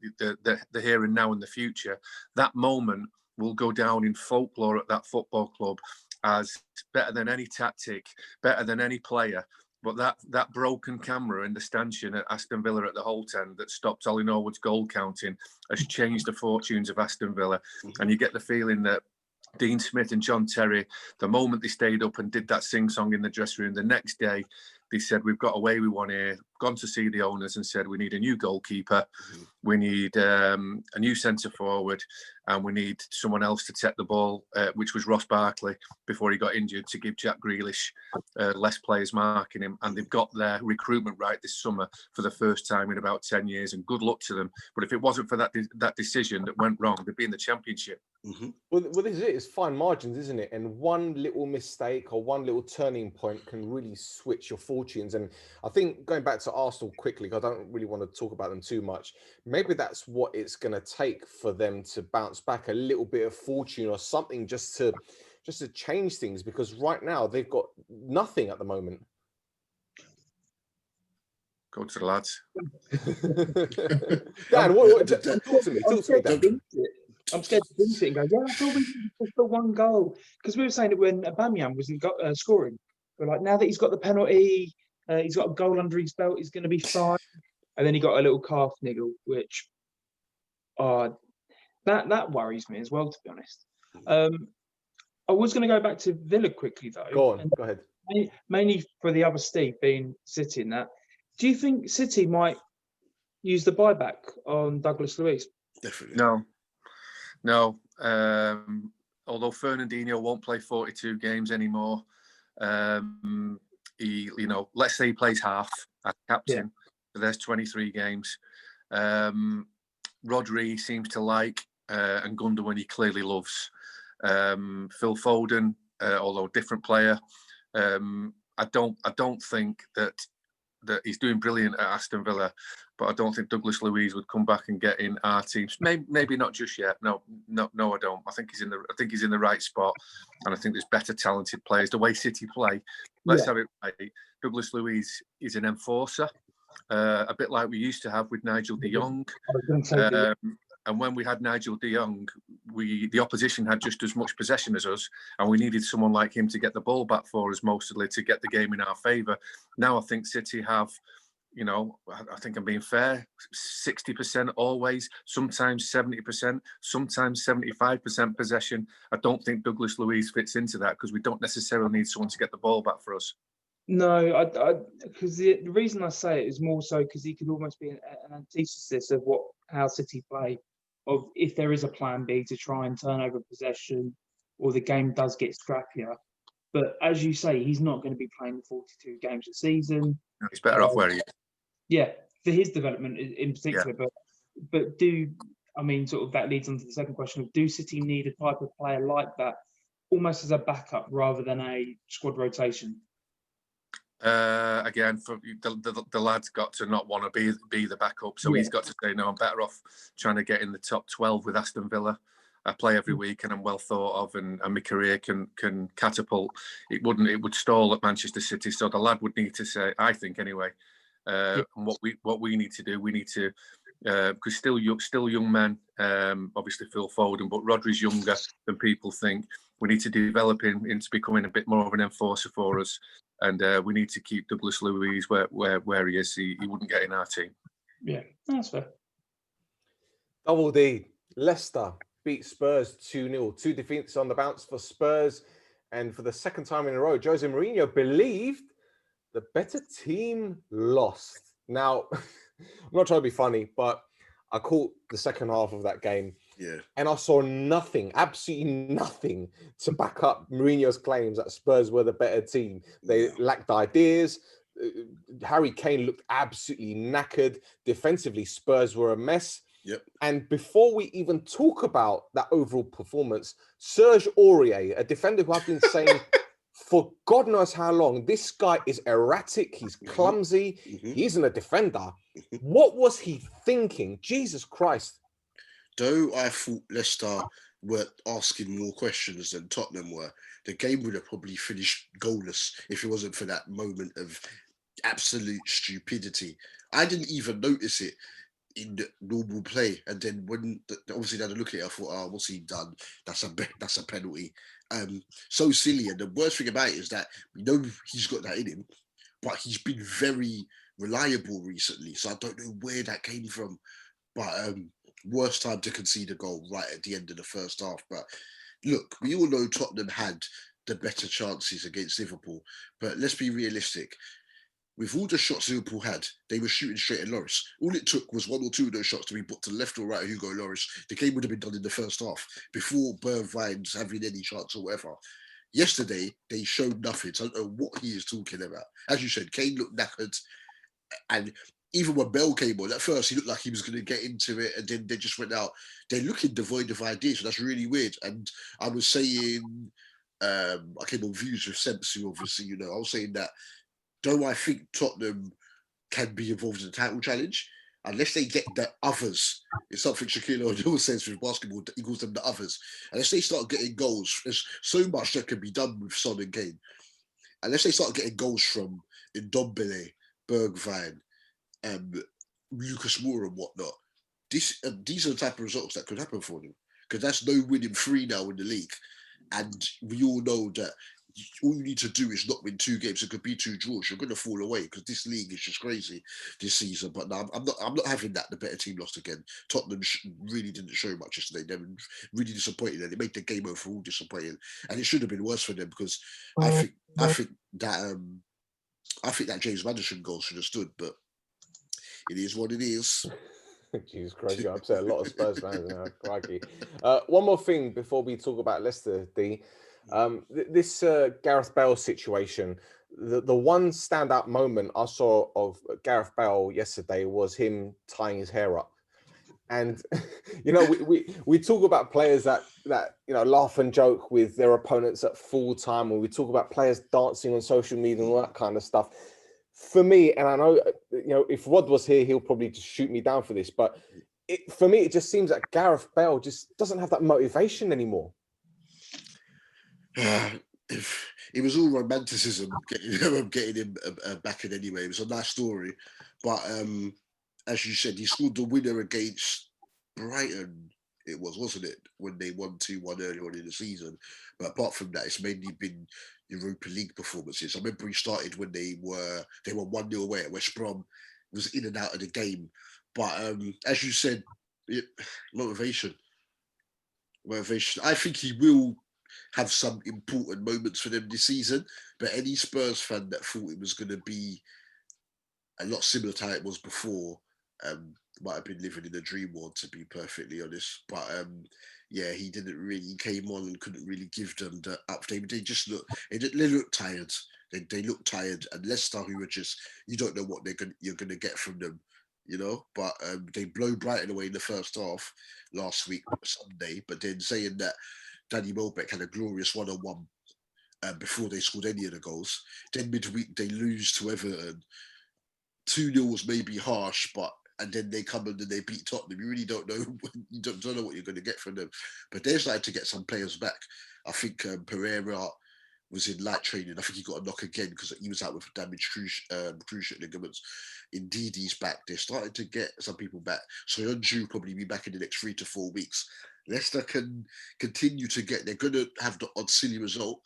here and now and the future, that moment will go down in folklore at that football club as better than any tactic, better than any player. But that broken camera in the stanchion at Aston Villa at the Holt End that stopped Ollie Norwood's goal counting has changed the fortunes of Aston Villa. And you get the feeling that Dean Smith and John Terry, the moment they stayed up and did that sing-song in the dressing room, the next day they said, we've got away with one here, gone to see the owners and said, we need a new goalkeeper, we need a new centre-forward, and we need someone else to take the ball, which was Ross Barkley, before he got injured, to give Jack Grealish less players marking him. And they've got their recruitment right this summer for the first time in about 10 years, and good luck to them. But if it wasn't for that decision that went wrong, they'd be in the Championship. Well, this is it. It's fine margins, isn't it? And one little mistake or one little turning point can really switch your fortunes. And I think going back to Arsenal quickly, because I don't really want to talk about them too much, maybe that's what it's going to take for them to bounce back, a little bit of fortune or something just to change things, because right now they've got nothing at the moment. Go to the lads. Dan, talk to me, Dan. I'm scared to think it and go, yeah, I thought we just got one goal. Because we were saying it when Aubameyang wasn't scoring. We're like, now that he's got the penalty, he's got a goal under his belt, he's going to be fine. And then he got a little calf niggle, which that worries me as well, to be honest. I was going to go back to Villa quickly, though. Go ahead. Mainly for the other Steve being City in that. Do you think City might use the buyback on Douglas Luiz? Definitely. No. Although Fernandinho won't play 42 games anymore, let's say he plays half as captain. So there's 23 games. Rodri seems to like, and Gundogan he clearly loves. Phil Foden, although different player, I don't think that that he's doing brilliant at Aston Villa, but I don't think Douglas Luiz would come back and get in our teams. Maybe not just yet. No, I don't. I think he's in the right spot, and I think there's better talented players. The way City play, let's have it right. Douglas Luiz is an enforcer, a bit like we used to have with Nigel de Jong. And when we had Nigel de Jong, the opposition had just as much possession as us, and we needed someone like him to get the ball back for us mostly to get the game in our favour. Now I think City have, I think I'm being fair, 60% always, sometimes 70%, sometimes 75% possession. I don't think Douglas Luiz fits into that because we don't necessarily need someone to get the ball back for us. No, because the reason I say it is more so because he could almost be an antithesis of how City play. Of if there is a plan B to try and turn over possession, or the game does get scrappier. But as you say, he's not going to be playing 42 games a season. He's better off where he is. Yeah, for his development in particular. Yeah. But sort of that leads on to the second question of, do City need a type of player like that, almost as a backup rather than a squad rotation? Again, for the lad's got to not want to be the backup, so he's got to say, no, I'm better off trying to get in the top 12 with Aston Villa. I play every week and I'm well thought of, and my career can catapult. It would stall at Manchester City. So the lad would need to say, I think anyway, and what we need to do, we need to, because still young men, obviously Phil Foden, but Rodri's younger than people think. We need to develop him into becoming a bit more of an enforcer for us. And we need to keep Douglas Luiz where he is. He wouldn't get in our team. Yeah, that's fair. Dubul Dee, Leicester beat Spurs 2-0. 2 defeats on the bounce for Spurs. And for the second time in a row, Jose Mourinho believed the better team lost. Now, I'm not trying to be funny, but I caught the second half of that game. Yeah. And I saw nothing, absolutely nothing to back up Mourinho's claims that Spurs were the better team. They lacked ideas. Harry Kane looked absolutely knackered. Defensively, Spurs were a mess. Yep. And before we even talk about that overall performance, Serge Aurier, a defender who I've been saying for God knows how long, this guy is erratic, he's clumsy, he isn't a defender. What was he thinking? Jesus Christ. Though I thought Leicester were asking more questions than Tottenham were, the game would have probably finished goalless if it wasn't for that moment of absolute stupidity. I didn't even notice it in the normal play, and then when obviously I had a look at it, I thought, what's he done? That's a penalty. So silly. And the worst thing about it is that we know he's got that in him, but he's been very reliable recently, so I don't know where that came from. But worst time to concede a goal right at the end of the first half. But look, we all know Tottenham had the better chances against Liverpool, but let's be realistic. With all the shots Liverpool had, they were shooting straight at Lloris. All it took was one or two of those shots to be put to the left or right of Hugo Lloris. The game would have been done in the first half before Bergwijn's having any chance or whatever. Yesterday, they showed nothing. So I don't know what he is talking about. As you said, Kane looked knackered. And even when Bell came on, at first he looked like he was going to get into it, and then they just went out. They're looking devoid of ideas, so that's really weird. And I was saying, I came on Views with Sempsy, obviously, I was saying that, though I think Tottenham can be involved in the title challenge, unless they get the others, it's something Shaquille O'Neal says with basketball, he calls them the others. Unless they start getting goals, there's so much that can be done with Son and Kane. Unless they start getting goals from Ndombele, Bergwijn, Lucas Moura and whatnot, these are the type of results that could happen for them. Because that's no winning 3 now in the league. And we all know that all you need to do is not win 2 games. It could be 2 draws. You're going to fall away because this league is just crazy this season. But no, I'm not having that. The better team lost again. Tottenham really didn't show much yesterday. They were really disappointed, and it made the game overall disappointing. And it should have been worse for them because I think that James Maddison goal should have stood. But it is what it is. Jesus Christ, you upset a lot of Spurs fans now. Crikey. One more thing before we talk about Leicester, Dee. This Gareth Bale situation, the one standout moment I saw of Gareth Bale yesterday was him tying his hair up. And, we talk about players that laugh and joke with their opponents at full time, and we talk about players dancing on social media and all that kind of stuff. for me, and I know, if Rod was here, he'll probably just shoot me down for this, but for me, it just seems like Gareth Bale just doesn't have that motivation anymore. If it was all romanticism getting him back in anyway, it was a nice story. But as you said, he scored the winner against Brighton. It wasn't it, when they won 2-1 earlier on in the season. But apart from that, it's mainly been Europa League performances. I remember he started when they were 1-0 away at West Brom. He was in and out of the game. But as you said, motivation. I think he will have some important moments for them this season. But any Spurs fan that thought it was going to be a lot similar to how it was before might have been living in a dream world, to be perfectly honest. But yeah, he didn't really. He came on and couldn't really give them the up. They just they look tired. They look tired, and Leicester, who were just, you don't know what you're gonna get from them, But they blow Brighton away in the first half last week, Sunday. But then saying that Danny Welbeck had a glorious 1-on-1 before they scored any of the goals. Then midweek they lose to Everton. 2-0 was maybe harsh, and then they come and then they beat Tottenham. You really don't know. You don't know what you're going to get from them. But they're starting to get some players back. I think Pereira was in light training. I think he got a knock again because he was out with damaged cruciate ligaments. Indeed, he's back. They're starting to get some people back. Soyuncu will probably be back in the next 3 to 4 weeks. Leicester can continue to they're going to have the odd silly result,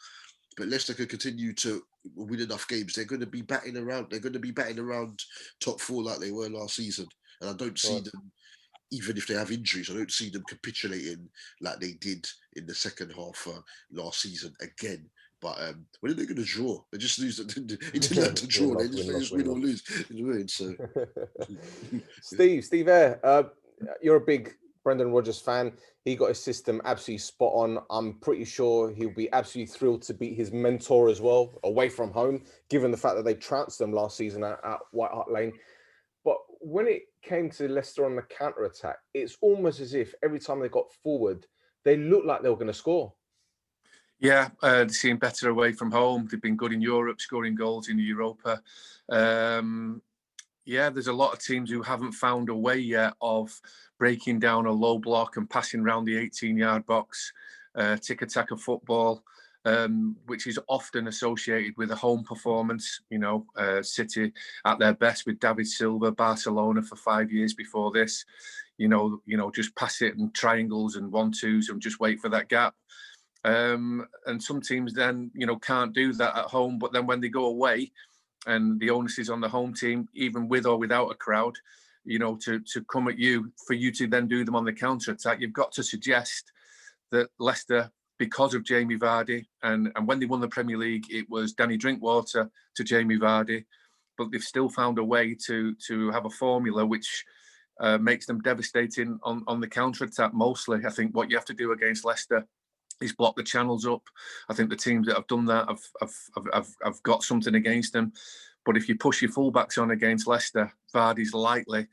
but Leicester can continue to win enough games. They're going to be batting around. They're going to be batting around top 4 like they were last season. And I don't see them, even if they have injuries, I don't see them capitulating like they did in the second half last season again. But when are they going to draw? They just lose. They didn't learn to draw. They just win or lose. So, Steve Eyre, you're a big Brendan Rodgers fan. He got his system absolutely spot on. I'm pretty sure he'll be absolutely thrilled to beat his mentor as well, away from home, given the fact that they trounced them last season at White Hart Lane. But when it came to Leicester on the counter-attack, it's almost as if every time they got forward, they looked like they were going to score. Yeah, they seem better away from home. They've been good in Europe, scoring goals in Europa. Yeah, there's a lot of teams who haven't found a way yet of breaking down a low block and passing around the 18-yard box, tick-attack football, which is often associated with a home performance. City at their best with David Silva, Barcelona for 5 years before this. Just pass it and triangles and 1-2s and just wait for that gap. And some teams then, can't do that at home. But then when they go away, and the onus is on the home team, even with or without a crowd, to come at you, for you to then do them on the counter-attack. You've got to suggest that Leicester, because of Jamie Vardy, and when they won the Premier League, it was Danny Drinkwater to Jamie Vardy, but they've still found a way to have a formula which makes them devastating on the counter-attack mostly. I think what you have to do against Leicester is block the channels up. I think the teams that have done that have got something against them. But if you push your fullbacks on against Leicester, Vardy's likely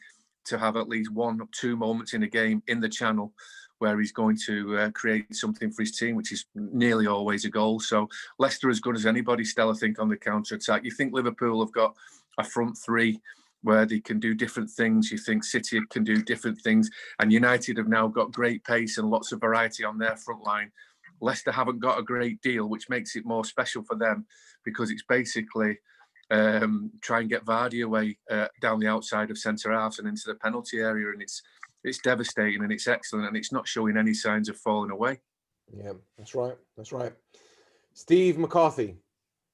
to have at least 1 or 2 moments in a game in the channel where he's going to create something for his team, which is nearly always a goal. So Leicester as good as anybody, Stel, I think, on the counter-attack. You think Liverpool have got a front 3 where they can do different things. You think City can do different things. And United have now got great pace and lots of variety on their front line. Leicester haven't got a great deal, which makes it more special for them, because it's basically try and get Vardy away down the outside of centre half and into the penalty area, and it's devastating and it's excellent, and it's not showing any signs of falling away. Yeah, that's right. Steve McCarthy.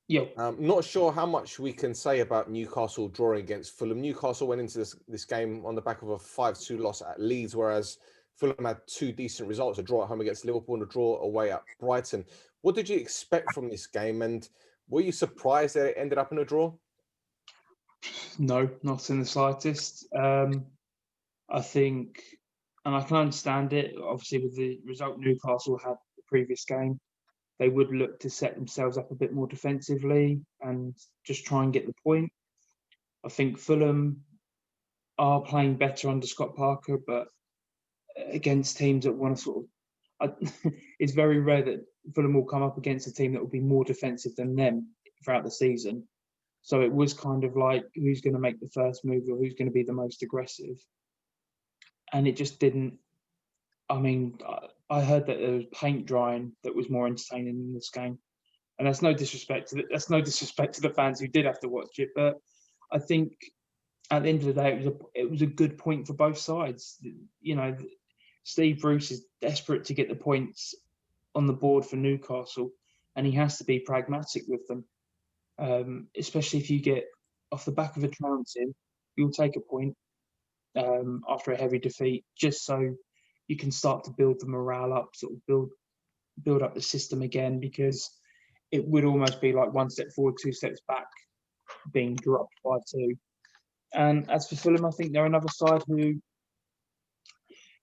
Yeah. Not sure how much we can say about Newcastle drawing against Fulham. Newcastle went into this game on the back of a 5-2 loss at Leeds, whereas Fulham had 2 decent results, a draw at home against Liverpool and a draw away at Brighton. What did you expect from this game, and were you surprised that it ended up in a draw? No, not in the slightest. I think, and I can understand it, obviously with the result Newcastle had the previous game, they would look to set themselves up a bit more defensively and just try and get the point. I think Fulham are playing better under Scott Parker, but against teams that want to sort of... it's very rare that Fulham will come up against a team that will be more defensive than them throughout the season. So it was kind of like, who's going to make the first move or who's going to be the most aggressive? And it just didn't. I mean, I heard that there was paint drying that was more entertaining in this game, and that's no disrespect to the fans who did have to watch it. But I think at the end of the day, it was a good point for both sides. You know, Steve Bruce is desperate to get the points on the board for Newcastle, and he has to be pragmatic with them. Especially if you get off the back of a trouncing, you'll take a point after a heavy defeat, just so you can start to build the morale up, sort of build up the system again, because it would almost be like one step forward, two steps back, being dropped by 2. And as for Fulham, I think they're another side who,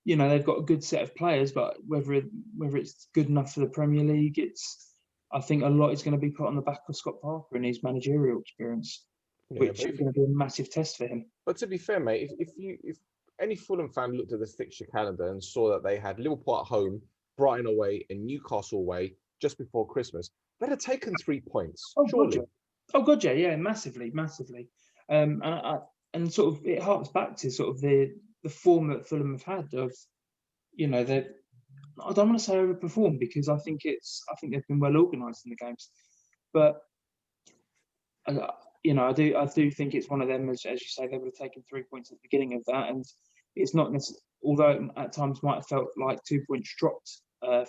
you know, they've got a good set of players, but whether it's good enough for the Premier League, I think a lot is going to be put on the back of Scott Parker and his managerial experience, which is going to be a massive test for him. But to be fair, mate, if any Fulham fan looked at the fixture calendar and saw that they had Liverpool at home, Brighton away, and Newcastle away just before Christmas, they'd have taken 3 points. Oh, surely. God, yeah, massively. And sort of it harks back to sort of the form that Fulham have had of, you know, I don't want to say overperformed, because I think they've been well organised in the games, but you know, I do think it's one of them, as you say, they would have taken 3 points at the beginning of that, and it's not necessarily, although it at times might have felt like 2 points dropped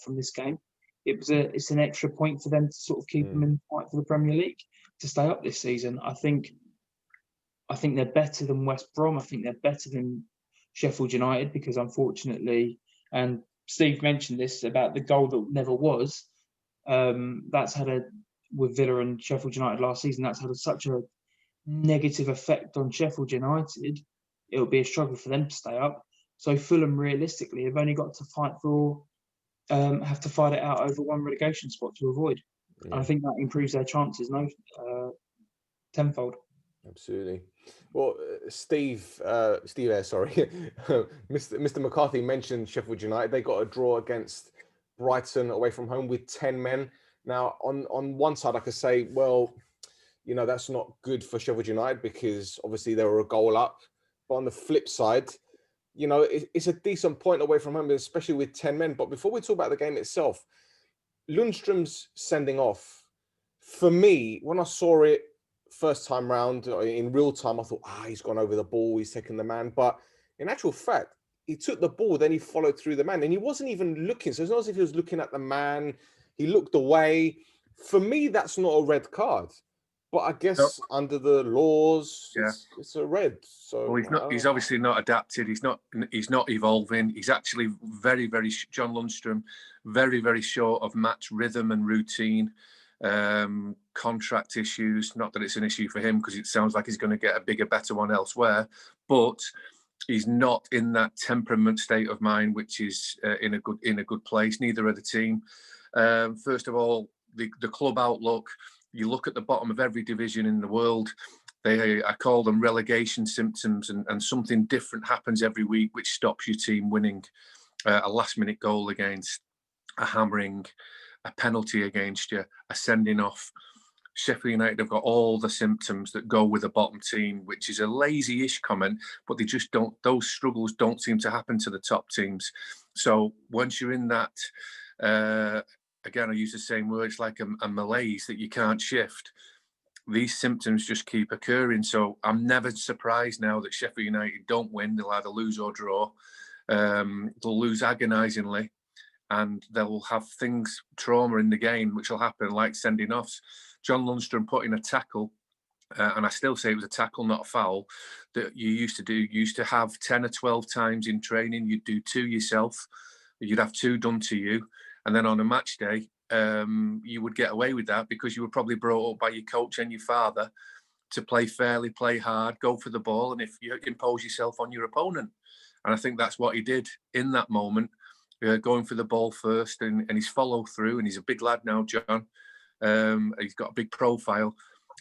from this game, it's an extra point for them to sort of keep them in the fight for the Premier League to stay up this season. I think they're better than West Brom. I think they're better than Sheffield United, because unfortunately, and Steve mentioned this about the goal that never was, that's had with Villa and Sheffield United last season, that's had such a negative effect on Sheffield United. It'll be a struggle for them to stay up. So Fulham realistically have only got to have to fight it out over one relegation spot to avoid. Yeah. And I think that improves their chances tenfold. Absolutely. Well, Steve Eyre, sorry, Mr. McCarthy mentioned Sheffield United. They got a draw against Brighton away from home with 10 men. Now, on one side, I could say, well, you know, that's not good for Sheffield United because obviously they were a goal up. But on the flip side, you know, it's a decent point away from home, especially with 10 men. But before we talk about the game itself, Lundstrom's sending off, for me, when I saw it first time round in real time, I thought, he's gone over the ball, he's taken the man. But in actual fact, he took the ball, then he followed through the man, and he wasn't even looking. So it's not as if he was looking at the man. He looked away. For me, that's not a red card. But I guess under the laws, it's a red. So well, he's obviously not adapted. He's not evolving. He's actually very, very John Lundstrom, very, very short of match rhythm and routine. Contract issues. Not that it's an issue for him, because it sounds like he's going to get a bigger, better one elsewhere. But he's not in that temperament state of mind, which is in a good place. Neither are the team. First of all, the club outlook. You look at the bottom of every division in the world, I call them relegation symptoms, and something different happens every week which stops your team winning. A last-minute goal against, a hammering, a penalty against you, a sending off. Sheffield United have got all the symptoms that go with a bottom team, which is a lazy-ish comment, but they just don't. Those struggles don't seem to happen to the top teams. So once you're in that, again, I use the same words, like a malaise that you can't shift. These symptoms just keep occurring. So I'm never surprised now that Sheffield United don't win. They'll either lose or draw. They'll lose agonisingly, and they'll have trauma in the game, which will happen, like sending offs. John Lundstrom put in a tackle, and I still say it was a tackle, not a foul, that you used to do. You used to have 10 or 12 times in training. You'd do 2 yourself. You'd have 2 done to you. And then on a match day, you would get away with that because you were probably brought up by your coach and your father to play fairly, play hard, go for the ball, and if you impose yourself on your opponent. And I think that's what he did in that moment, going for the ball first, and his follow through. And he's a big lad now, John. He's got a big profile.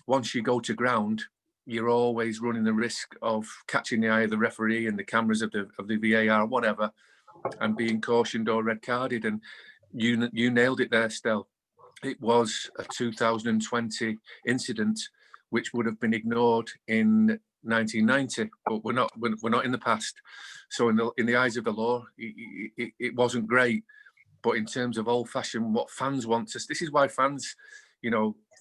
Once you go to ground, you're always running the risk of catching the eye of the referee and the cameras of the VAR, whatever, and being cautioned or red carded. And you nailed it there, Stel. It was a 2020 incident which would have been ignored in 1990. But we're not in the past. So in the eyes of the law, it wasn't great. But in terms of old-fashioned, what fans want to, this is why fans,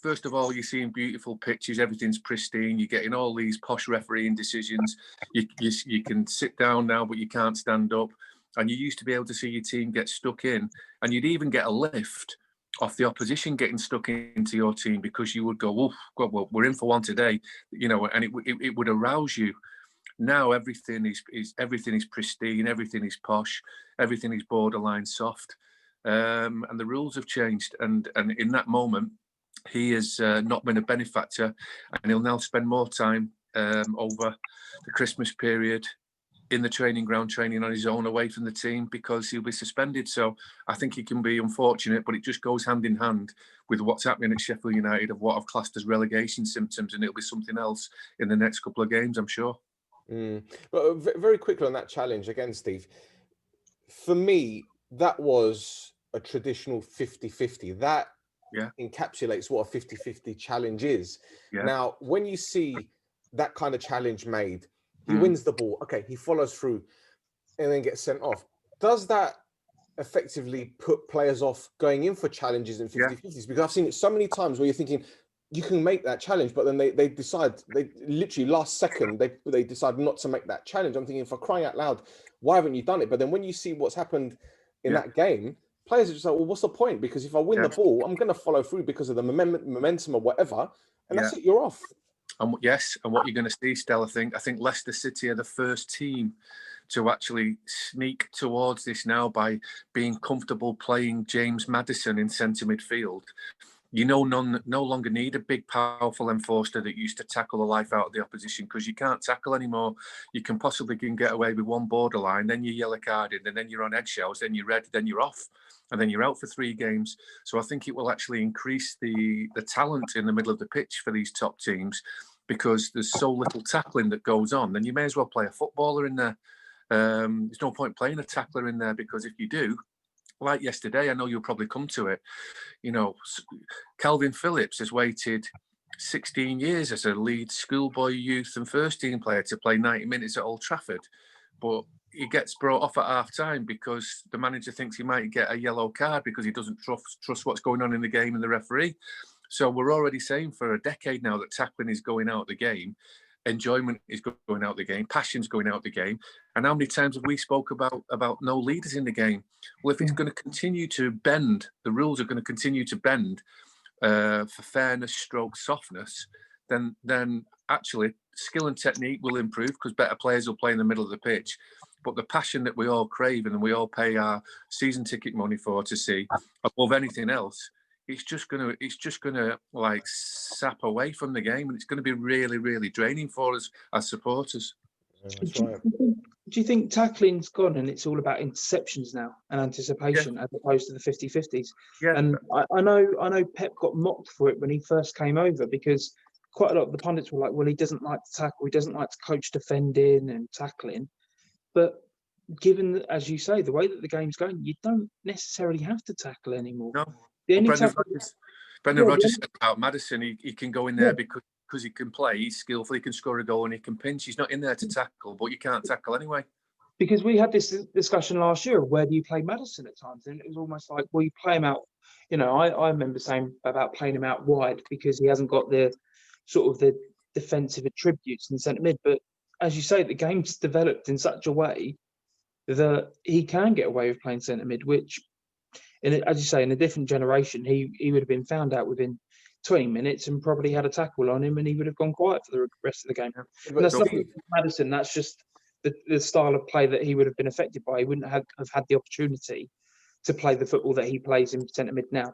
first of all, you're seeing beautiful pitches, everything's pristine, you're getting all these posh refereeing decisions. You can sit down now, but you can't stand up. And you used to be able to see your team get stuck in, and you'd even get a lift off the opposition getting stuck into your team, because you would go, oh, God, well, we're in for one today, and it would arouse you. Now everything is pristine, everything is posh, everything is borderline soft, and the rules have changed. And in that moment, he has not been a benefactor, and he'll now spend more time over the Christmas period in the training ground, training on his own, away from the team, because he'll be suspended. So I think he can be unfortunate, but it just goes hand in hand with what's happening at Sheffield United, of what I've classed as relegation symptoms, and it'll be something else in the next couple of games, I'm sure. But very quickly on that challenge again, Steve, for me, that was a traditional 50-50. That encapsulates what a 50-50 challenge is. Now, when you see that kind of challenge made, he wins the ball, okay, he follows through and then gets sent off. Does that effectively put players off going in for challenges in 50-50s? Because I've seen it so many times where you're thinking, you can make that challenge, but then they decide, they literally last second, they decide not to make that challenge. I'm thinking, for crying out loud, why haven't you done it? But then when you see what's happened in that game, players are just like, well, what's the point? Because if I win the ball, I'm going to follow through because of the momentum or whatever, and that's it, you're off. And yes, and what you're going to see, Stel, I think Leicester City are the first team to actually sneak towards this now by being comfortable playing James Maddison in centre midfield. You no longer need a big, powerful enforcer that used to tackle the life out of the opposition, because you can't tackle anymore. You can possibly get away with one borderline, then you're yellow carded, and then you're on eggshells, then you're red, then you're off, and then you're out for 3 games. So I think it will actually increase the talent in the middle of the pitch for these top teams, because there's so little tackling that goes on. Then you may as well play a footballer in there. There's no point playing a tackler in there, because if you do, like yesterday, I know you'll probably come to it, Calvin Phillips has waited 16 years as a Leeds schoolboy, youth and first team player to play 90 minutes at Old Trafford. But he gets brought off at half time because the manager thinks he might get a yellow card because he doesn't trust what's going on in the game and the referee. So we're already saying for a decade now that tackling is going out of the game. Enjoyment is going out the game, passion's going out the game. And how many times have we spoke about no leaders in the game? Well, if it's going to continue to bend, the rules are going to continue to bend for fairness, stroke, softness, then actually skill and technique will improve, because better players will play in the middle of the pitch. But the passion that we all crave and we all pay our season ticket money for to see, above anything else, it's just gonna like sap away from the game, and it's going to be really, really draining for us as supporters. That's right. Do you think tackling's gone and it's all about interceptions now and anticipation as opposed to the 50-50s? Yeah. And I know Pep got mocked for it when he first came over, because quite a lot of the pundits were like, well, he doesn't like to tackle, he doesn't like to coach defending and tackling. But given, as you say, the way that the game's going, you don't necessarily have to tackle anymore. No. The only Brendan Rodgers said about Maddison, he can go in there because he can play, he's skillful, he can score a goal and he can pinch. He's not in there to tackle, but you can't tackle anyway. Because we had this discussion last year of where do you play Maddison at times, and it was almost like, well, you play him out. I remember saying about playing him out wide because he hasn't got the sort of the defensive attributes in centre mid. But as you say, the game's developed in such a way that he can get away with playing centre mid, which, as you say, in a different generation, he would have been found out within 20 minutes and probably had a tackle on him, and he would have gone quiet for the rest of the game. And that's nothing with Maddison. That's just the style of play that he would have been affected by. He wouldn't have had the opportunity to play the football that he plays in centre mid now.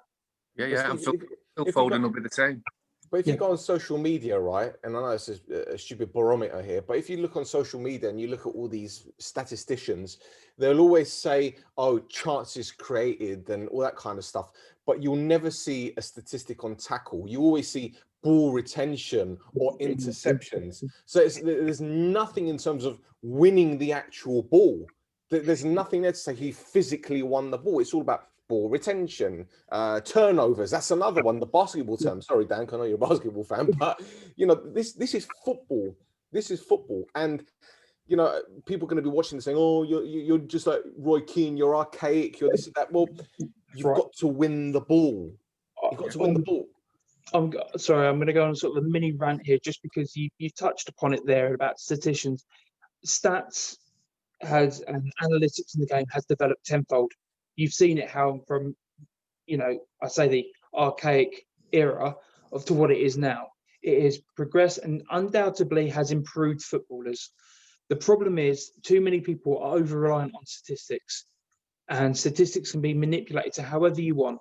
Yeah. And Phil Foden will be the same. But if you go on social media, right, and I know this is a stupid barometer here, but if you look on social media and you look at all these statisticians, they'll always say, oh, chances created and all that kind of stuff. But you'll never see a statistic on tackle. You always see ball retention or interceptions. So there's nothing in terms of winning the actual ball. There's nothing there to say he physically won the ball. It's all about ball retention, turnovers. That's another one. The basketball term. Sorry, Dan, I know you're a basketball fan, but you know this is football. This is football, and you know people are going to be watching this saying, "Oh, you're just like Roy Keane. You're archaic. You're this and that." Well, you've got to win the ball. You've got to win the ball. I'm sorry, I'm going to go on sort of a mini rant here, just because you touched upon it there about statisticians. Stats has and analytics in the game has developed tenfold. You've seen it how from, you know, I say the archaic era of to what it is now. It has progressed and undoubtedly has improved footballers. The problem is too many people are over reliant on statistics, and statistics can be manipulated to however you want.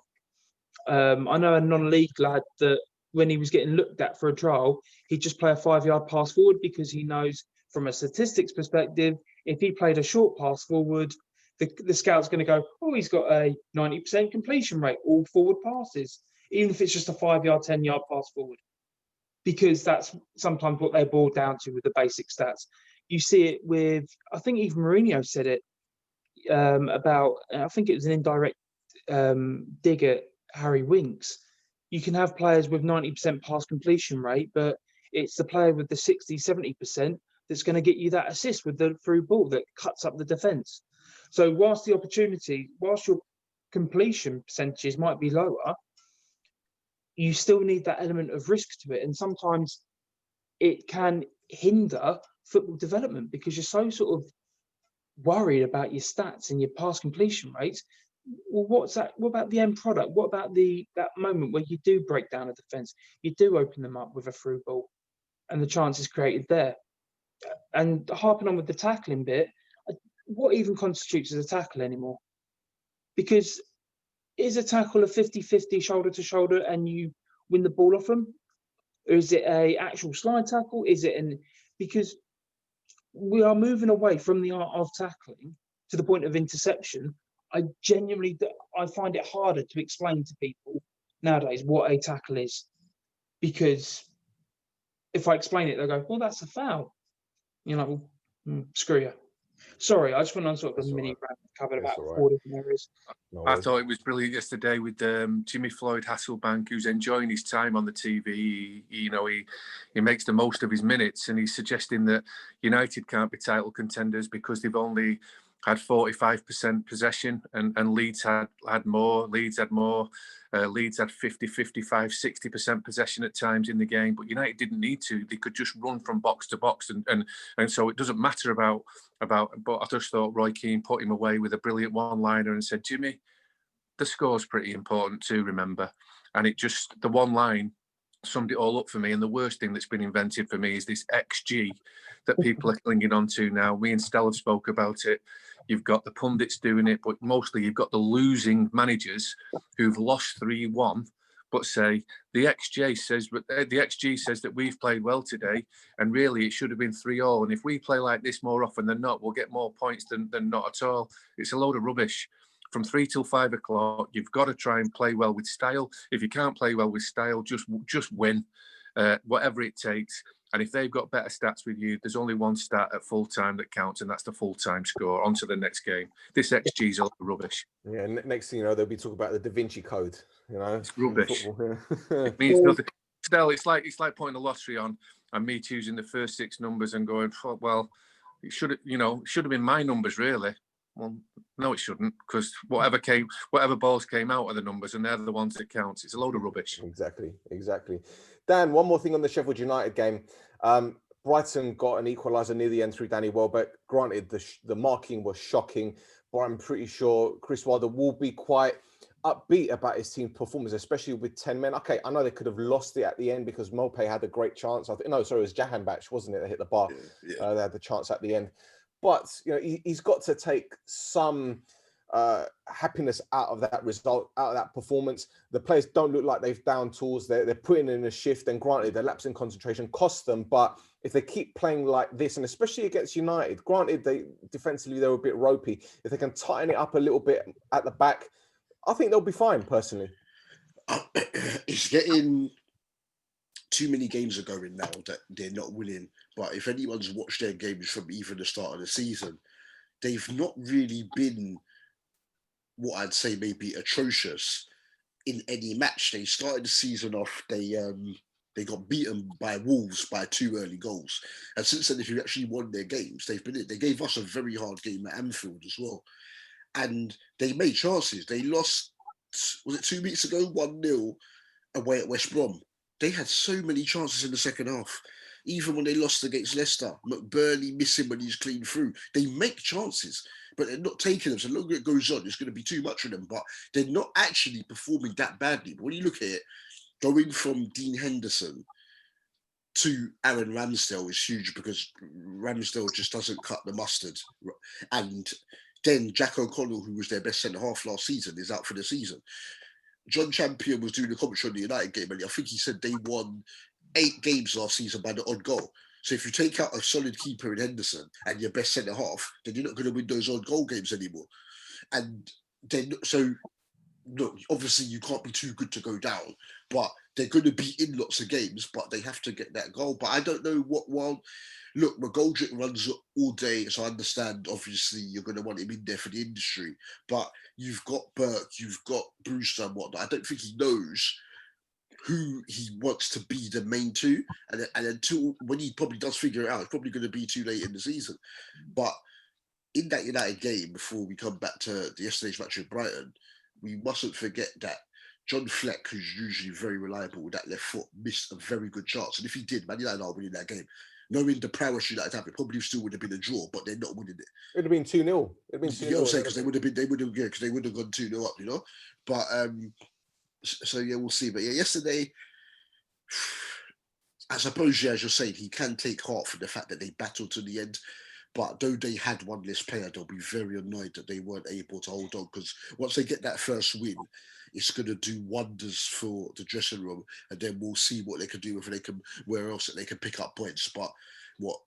I know a non-league lad that when he was getting looked at for a trial, he'd just play a 5-yard pass forward because he knows from a statistics perspective, if he played a short pass forward, the scout's going to go, oh, he's got a 90% completion rate, all forward passes, even if it's just a 5-yard, 10-yard pass forward, because that's sometimes what they're boiled down to with the basic stats. You see it with, I think even Mourinho said it about, I think it was an indirect dig at Harry Winks. You can have players with 90% pass completion rate, but it's the player with the 60, 70% that's going to get you that assist with the through ball that cuts up the defence. So whilst your completion percentages might be lower, you still need that element of risk to it. And sometimes it can hinder football development because you're so sort of worried about your stats and your pass completion rates. Well, what's that? What about the end product? What about that moment where you do break down a defence, you do open them up with a through ball, and the chance is created there? And harping on with the tackling bit, what even constitutes as a tackle anymore? Because is a tackle a 50-50 shoulder to shoulder and you win the ball off them? Or is it a actual slide tackle? Is it because we are moving away from the art of tackling to the point of interception. I find it harder to explain to people nowadays what a tackle is, because if I explain it, they'll go, well, that's a foul. You're like, well, screw you. Sorry, I just went on sort of a mini rant, covered about 4 different areas. I thought it was brilliant yesterday with Jimmy Floyd Hasselbank, who's enjoying his time on the TV. He makes the most of his minutes, and he's suggesting that United can't be title contenders because they've only had 45% possession, and Leeds had more. Leeds had more. Leeds had 50, 55, 60% possession at times in the game, but United didn't need to. They could just run from box to box, and so it doesn't matter about. But I just thought Roy Keane put him away with a brilliant one-liner and said, Jimmy, the score's pretty important too, remember. And the one line summed it all up for me. And the worst thing that's been invented for me is this XG that people are clinging on to now. Me and Stel have spoke about it. You've got the pundits doing it, but mostly you've got the losing managers who've lost 3-1, but say the XG says that we've played well today, and really it should have been 3-3. And if we play like this more often than not, we'll get more points than not at all. It's a load of rubbish. From 3 till 5 o'clock, you've got to try and play well with style. If you can't play well with style, just win, whatever it takes. And if they've got better stats with you, there's only one stat at full time that counts, and that's the full time score. On to the next game. This XG is a lot of rubbish. Yeah, next thing you know, they'll be talking about the Da Vinci Code. It's rubbish. It means nothing. Still, it's like putting a lottery on and me choosing the first 6 numbers and going, oh, well, it should have been my numbers really. Well, no, it shouldn't, because whatever balls came out of the numbers, and they're the ones that counts. It's a load of rubbish. Exactly. Dan, one more thing on the Sheffield United game. Brighton got an equaliser near the end through Danny Welbeck. Granted, the marking was shocking, but I'm pretty sure Chris Wilder will be quite upbeat about his team's performance, especially with 10 men. Okay, I know they could have lost it at the end because Mope had a great chance. It was Jahanbakhsh, wasn't it? That hit the bar. Yeah. They had the chance at the end. But he's got to take some happiness out of that result, out of that performance. The players don't look like they've down tools. They're putting in a shift, and granted, their lapse in concentration costs them. But if they keep playing like this, and especially against United, granted, defensively they were a bit ropey. If they can tighten it up a little bit at the back, I think they'll be fine. Personally, it's getting too many games are going now that they're not winning. But if anyone's watched their games from even the start of the season, they've not really been what I'd say maybe atrocious in any match. They started the season off, they got beaten by Wolves by 2 early goals. And since then, if you actually won their games, they gave us a very hard game at Anfield as well. And they made chances. They lost, was it 2 weeks ago, 1-0 away at West Brom. They had so many chances in the second half. Even when they lost against Leicester, McBurney missing when he's clean through. They make chances, but they're not taking them. So the longer it goes on, it's going to be too much for them. But they're not actually performing that badly. But when you look at it, going from Dean Henderson to Aaron Ramsdale is huge, because Ramsdale just doesn't cut the mustard. And then Jack O'Connell, who was their best centre-half last season, is out for the season. John Champion was doing the commentary on the United game, and I think he said they won 8 games last season by the odd goal. So if you take out a solid keeper in Henderson and your best centre-half, then you're not going to win those odd goal games anymore. And then, so look, obviously you can't be too good to go down, but they're going to be in lots of games, but they have to get that goal. But I don't know what one. Look, McGoldrick runs all day, so I understand, obviously, you're going to want him in there for the industry. But you've got Burke, you've got Brewster and whatnot. I don't think he knows who he wants to be the main two. And until, when he probably does figure it out, it's probably going to be too late in the season. But in that United game, before we come back to yesterday's match with Brighton, we mustn't forget that John Fleck, who's usually very reliable with that left foot, missed a very good chance. And if he did, Man United are winning that game. Knowing the prowess United have, it probably still would have been a draw, but they're not winning it. It would have been 2-0. It'd have been 2-0. You know what I'm saying? Because they would have gone 2-0 up, you know? But, so yeah, we'll see. But yeah, yesterday, I suppose, yeah, as you're saying, he can take heart from the fact that they battled to the end. But though they had one less player, they'll be very annoyed that they weren't able to hold on, because once they get that first win, it's going to do wonders for the dressing room, and then we'll see what they can do, if they can, where else that they can pick up points. But what,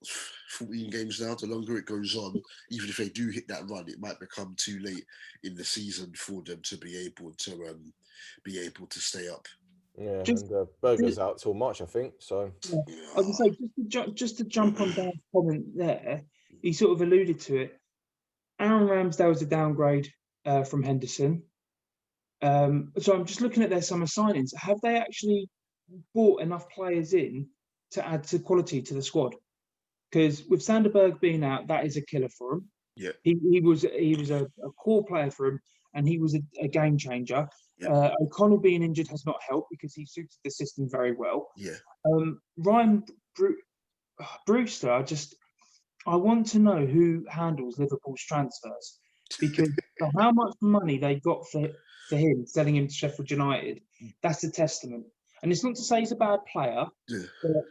14 games now, the longer it goes on, even if they do hit that run, it might become too late in the season for them to be able to stay up. Yeah, and Berger's out till March, I think. So yeah. I was going to say, just to jump on Dan's comment there, he sort of alluded to it. Aaron Ramsdale's a downgrade from Henderson. So I'm just looking at their summer signings. Have they actually brought enough players in to add to quality to the squad? Because with Sanderberg being out, that is a killer for him. Yeah, he was a core player for him, and he was a game changer. Yeah. O'Connell being injured has not helped, because he suited the system very well. Yeah. Ryan Brewster, I want to know who handles Liverpool's transfers, because for how much money they got for him, selling him to Sheffield United, that's a testament. And it's not to say he's a bad player, but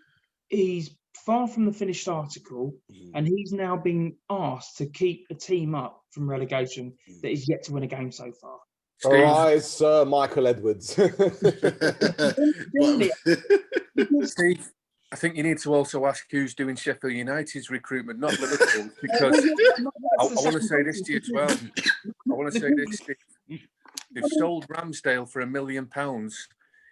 he's far from the finished article, and he's now being asked to keep a team up from relegation that is yet to win a game so far. All right, Sir Michael Edwards. Steve, I think you need to also ask who's doing Sheffield United's recruitment, not Liverpool, because I want to say this to you as well. I want to say this, Steve. They've sold Ramsdale for £1 million.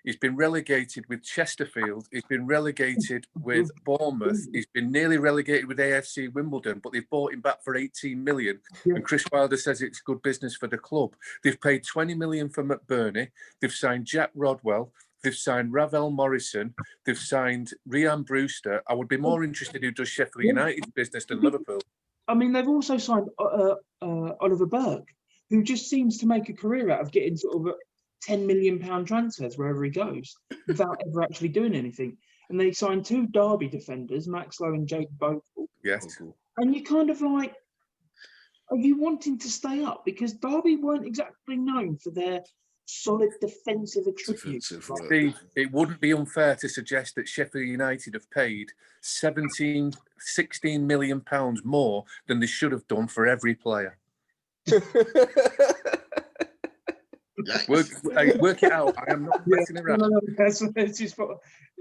He's been relegated with Chesterfield. He's been relegated with Bournemouth. He's been nearly relegated with AFC Wimbledon, but they've bought him back for 18 million. And Chris Wilder says it's good business for the club. They've paid 20 million for McBurney. They've signed Jack Rodwell. They've signed Ravel Morrison. They've signed Ryan Brewster. I would be more interested who does Sheffield United's business than Liverpool. I mean, they've also signed Oliver Burke, who just seems to make a career out of getting sort of £10 million transfers wherever he goes without ever actually doing anything. And they signed 2 Derby defenders, Max Lowe and Jake Bogle. Yes. And you kind of like, are you wanting to stay up? Because Derby weren't exactly known for their solid defensive attributes. Steve, it wouldn't be unfair to suggest that Sheffield United have paid £16 million more than they should have done for every player. Work it out. I am not messing around.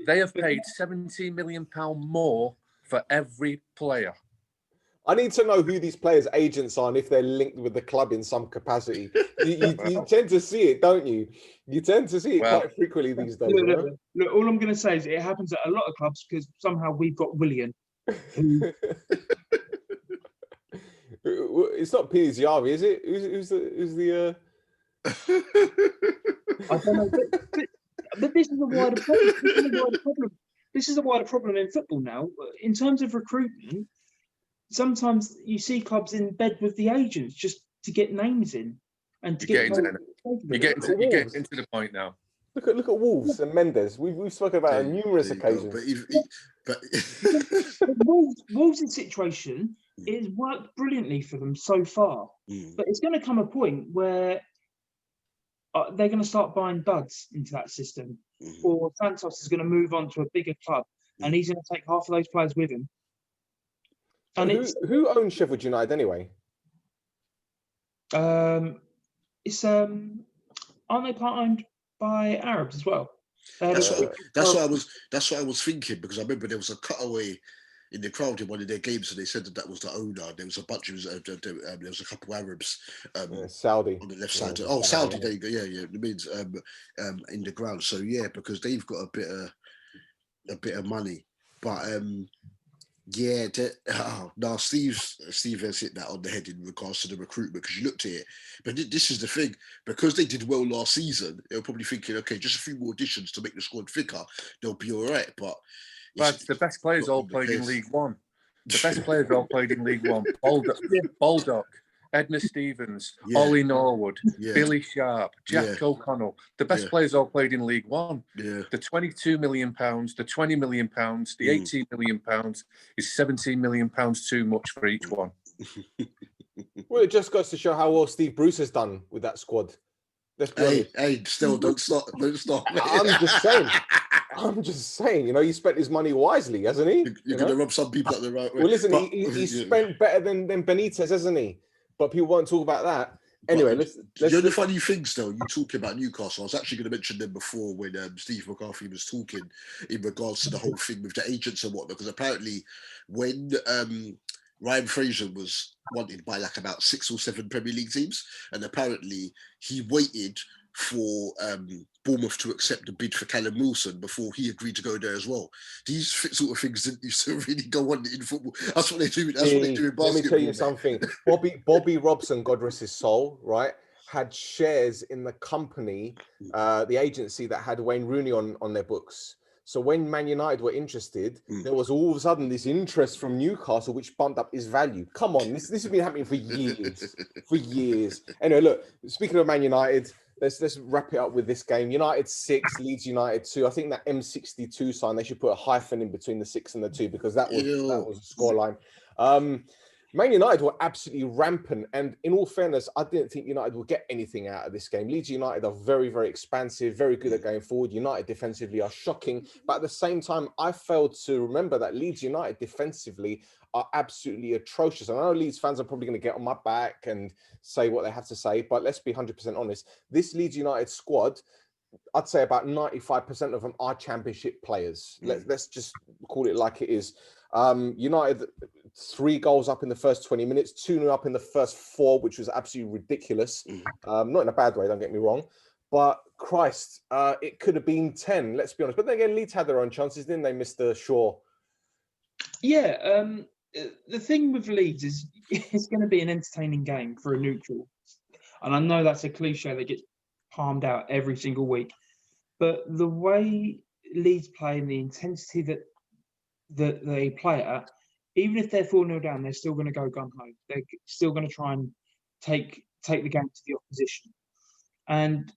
They have paid £17 million more for every player. I need to know who these players' agents are and if they're linked with the club in some capacity. You tend to see it, don't you? You tend to see it quite frequently these days. Look, all I'm going to say is it happens at a lot of clubs because somehow we've got Willian. It's not Pizziari, is it? Who's the I don't know, but this is a wider problem. This is a wider problem in football now. In terms of recruitment, sometimes you see clubs in bed with the agents just to get names in and to get. You're getting into the point now. Look at Wolves and Mendes. We've spoken about it on numerous occasions. But Wolves' situation is worked brilliantly for them so far, but it's going to come a point where they're going to start buying duds into that system, or Santos is going to move on to a bigger club, and he's going to take half of those players with him. And who owns Sheffield United anyway? It's aren't they part owned by Arabs as well? That's what I was thinking, because I remember there was a cutaway in the crowd in one of their games, and they said that was the owner. There was a bunch of there was a couple of Arabs, Saudi on the left side. Oh, Saudi, there you go. Yeah. It means in the ground. So yeah, because they've got a bit of money, but Steve has hit that on the head in regards to the recruitment, because you looked at it. But this is the thing, because they did well last season, they were probably thinking, okay, just a few more additions to make the squad thicker, they'll be all right. But the best players all played in League One. The best players all played in League One. Baldock, Edna Stevens, Ollie Norwood, Billy Sharp, Jack O'Connell. The best players all played in League One. Yeah. The £22 million, the £20 million, the £18 million is £17 million too much for each one. Well, it just goes to show how well Steve Bruce has done with that squad. Hey, still don't stop. I'm just saying, he spent his money wisely, hasn't he? You're going to rub some people out the right way. Well, listen, he spent better than Benitez, hasn't he? But people won't talk about that. Anyway, let's the funny things, though, you talking about Newcastle, I was actually going to mention them before when Steve McCarthy was talking in regards to the whole thing with the agents and whatnot, because apparently when Ryan Fraser was wanted by like about 6 or 7 Premier League teams, and apparently he waited for Bournemouth to accept the bid for Callum Wilson before he agreed to go there as well. These sort of things didn't used to really go on in football. That's what they do. That's what they do in basketball. Let me tell you something. Bobby Robson, God rest his soul, right, had shares in the company, the agency that had Wayne Rooney on their books. So when Man United were interested, there was all of a sudden this interest from Newcastle, which bumped up his value. Come on, this has been happening for years. Anyway, look, speaking of Man United, let's wrap it up with this game. United 6, Leeds United 2. I think that M62 sign, they should put a hyphen in between the 6 and the 2, because that was a scoreline. Man United were absolutely rampant, and in all fairness, I didn't think United would get anything out of this game. Leeds United are very, very expansive, very good at going forward. United defensively are shocking, but at the same time, I failed to remember that Leeds United defensively are absolutely atrocious. And I know Leeds fans are probably going to get on my back and say what they have to say, but let's be 100% honest. This Leeds United squad, I'd say about 95% of them are championship players. Let's just call it like it is. United 3 goals up in the first 20 minutes, 2-0 up in the first 4, which was absolutely ridiculous. Not in a bad way, don't get me wrong, but Christ, it could have been 10, let's be honest. But then again, Leeds had their own chances, didn't they, Mr. Shaw? Yeah, the thing with Leeds is it's going to be an entertaining game for a neutral. And I know that's a cliche that gets palmed out every single week, but the way Leeds play and the intensity that they play at, even if they're 4-0 down, they're still going to go gung-ho. They're still going to try and take the game to the opposition. And,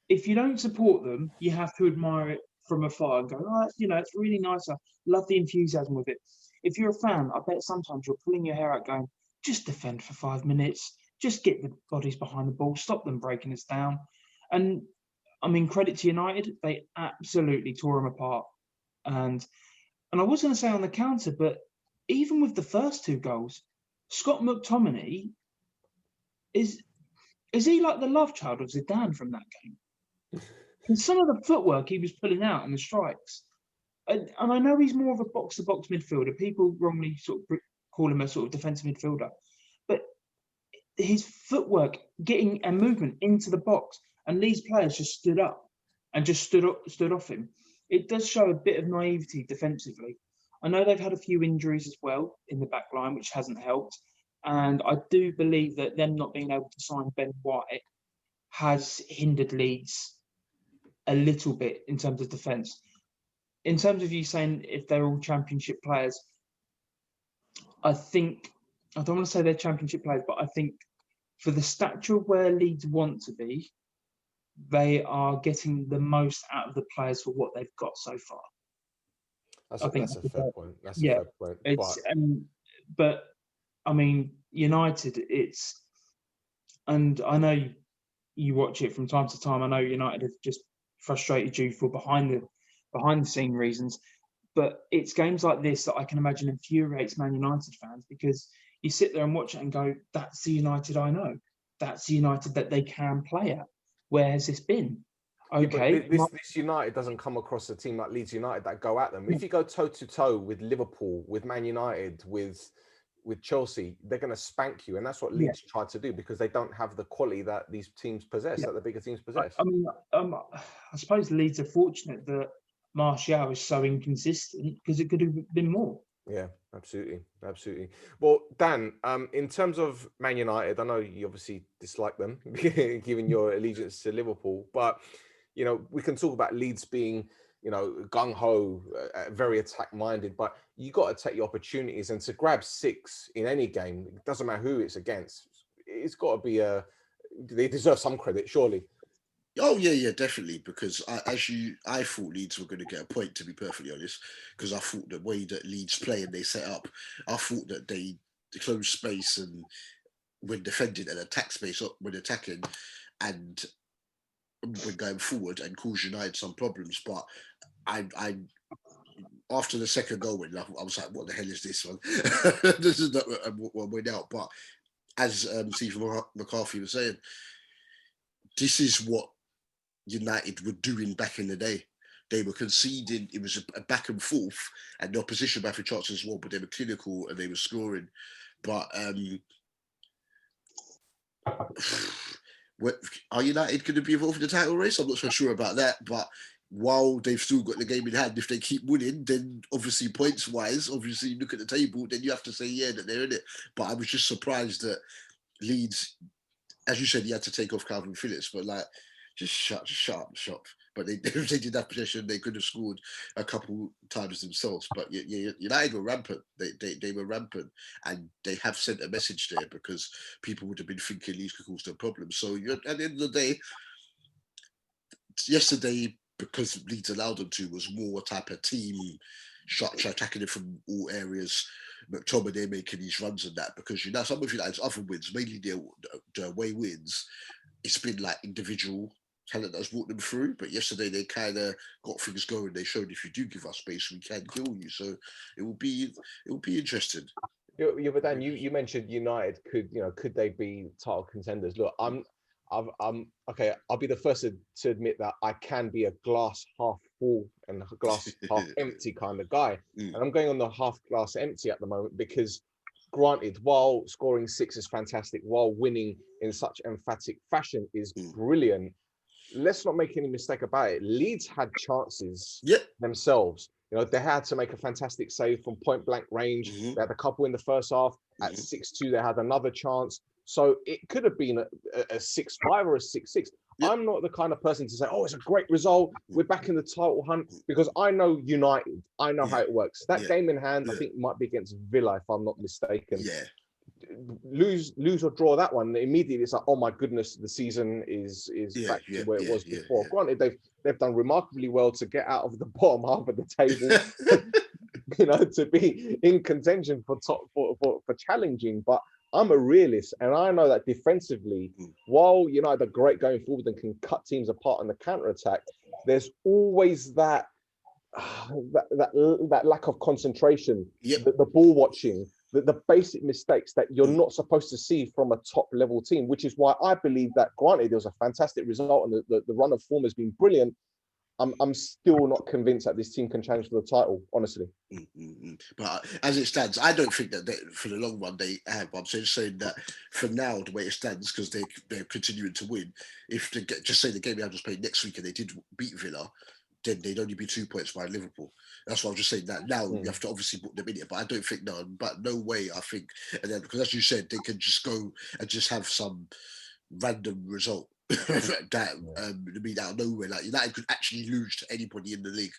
if you don't support them, you have to admire it from afar and go, it's really nice. I love the enthusiasm with it. If you're a fan, I bet sometimes you're pulling your hair out going, just defend for 5 minutes, just get the bodies behind the ball, stop them breaking us down. And, credit to United, they absolutely tore them apart. And I was going to say on the counter, but even with the first 2 goals, Scott McTominay, is he like the love child of Zidane from that game? And some of the footwork he was pulling out in the strikes, and I know he's more of a box-to-box midfielder. People wrongly sort of call him a sort of defensive midfielder, but his footwork, getting a movement into the box, and these players just stood up and just stood off him. It does show a bit of naivety defensively. I know they've had a few injuries as well in the back line, which hasn't helped. And I do believe that them not being able to sign Ben White has hindered Leeds a little bit in terms of defence. In terms of you saying if they're all Championship players, I don't want to say they're Championship players, but I think for the stature where Leeds want to be, they are getting the most out of the players for what they've got so far. That's a fair point. That's yeah, a fair point. But I mean, United, and I know you watch it from time to time. I know United have just frustrated you for behind the scene reasons, but it's games like this that I can imagine infuriates Man United fans, because you sit there and watch it and go, that's the United I know. That's the United that they can play at. Where has this been? Okay. Yeah, this United doesn't come across a team like Leeds United that go at them. If you go toe to toe with Liverpool, with Man United, with Chelsea, they're going to spank you, and that's what Leeds try to do, because they don't have the quality that these teams possess, that the bigger teams possess. I mean, I suppose Leeds are fortunate that Martial is so inconsistent, because it could have been more. Yeah, absolutely. Well, Dan, in terms of Man United, I know you obviously dislike them, given your allegiance to Liverpool, but we can talk about Leeds being, gung ho, very attack minded, but you got to take your opportunities, and to grab 6 in any game, it doesn't matter who it's against. It's got to be they deserve some credit, surely. Oh yeah, definitely. Because I thought Leeds were going to get a point, to be perfectly honest. Because I thought the way that Leeds play and they set up, I thought that they close space and when defending and attack space when attacking, and when going forward, and cause United some problems. But I after the second goal win, I was like, what the hell is this one? This is not what went out. But as Stephen McCarthy was saying, this is what United were doing back in the day. They were conceding. It was a back and forth, and the opposition back for chances as well, but they were clinical and they were scoring. But are United going to be involved in the title race? I'm not so sure about that. But while they've still got the game in hand, if they keep winning, then obviously points-wise, obviously you look at the table, then you have to say, yeah, that they're in it. But I was just surprised that Leeds, as you said, you had to take off Calvin Phillips, but like, just shut up the shop. But they did have possession. They could have scored a couple times themselves. But United were rampant. They were rampant, and they have sent a message there, because people would have been thinking Leeds could cause them problems. So at the end of the day, yesterday, because Leeds allowed them to, was more type of team structure, attacking it from all areas. McTominay making these runs and that, because some of United's other wins, mainly the away wins, it's been like individual talent that's brought them through. But yesterday they kind of got things going. They showed, if you do give us space, we can kill you. So it will be interesting. Yeah, but Dan, you mentioned United could they be title contenders? Look, I'm okay. I'll be the first to admit that I can be a glass half full and a glass half empty kind of guy, and I'm going on the half glass empty at the moment, because granted, while scoring 6 is fantastic, while winning in such emphatic fashion is brilliant, let's not make any mistake about it. Leeds had chances themselves. They had to make a fantastic save from point blank range. They had a couple in the first half. At 6-2, they had another chance. So it could have been a 6-5 or a 6-6. I'm not the kind of person to say, oh, it's a great result, we're back in the title hunt, because I know United. I know how it works. That game in hand, I think, might be against Villa, if I'm not mistaken. Lose or draw that one, immediately it's like, oh my goodness, the season is back to where it was before. Granted, they've done remarkably well to get out of the bottom half of the table, to be in contention for challenging. But I'm a realist, and I know that defensively, while United are great going forward and can cut teams apart on the counter attack, there's always that lack of concentration, the ball watching, the basic mistakes that you're not supposed to see from a top level team, which is why I believe that, granted, there was a fantastic result and the run of form has been brilliant, I'm still not convinced that this team can challenge for the title, honestly. But as it stands, I don't think that for the long run they have. I'm just saying that for now, the way it stands, because they're continuing to win. If they just say the game they have just played next week and they did beat Villa, then they'd only be 2 points behind Liverpool. That's what I'm just saying. That now you have to obviously put them in it, but I don't think no way. I think, and then because as you said, they can just go and just have some random result that I mean out of nowhere. Like United could actually lose to anybody in the league,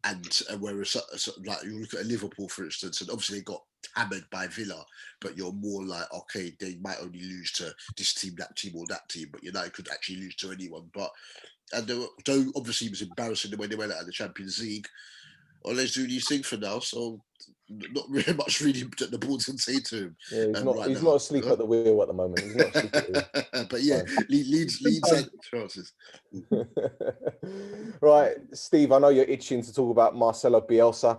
and whereas like you look at Liverpool, for instance, and obviously they got hammered by Villa, but you're more like, okay, they might only lose to this team, that team, or that team, but United could actually lose to anyone. But and though obviously it was embarrassing the way they went out of the Champions League, well, let's do these things for now. So not really much really that the board can say to him. Yeah, he's not asleep at the wheel at the moment. He's not asleep at the wheel. But yeah, Leeds had chances. Right, Steve, I know you're itching to talk about Marcelo Bielsa.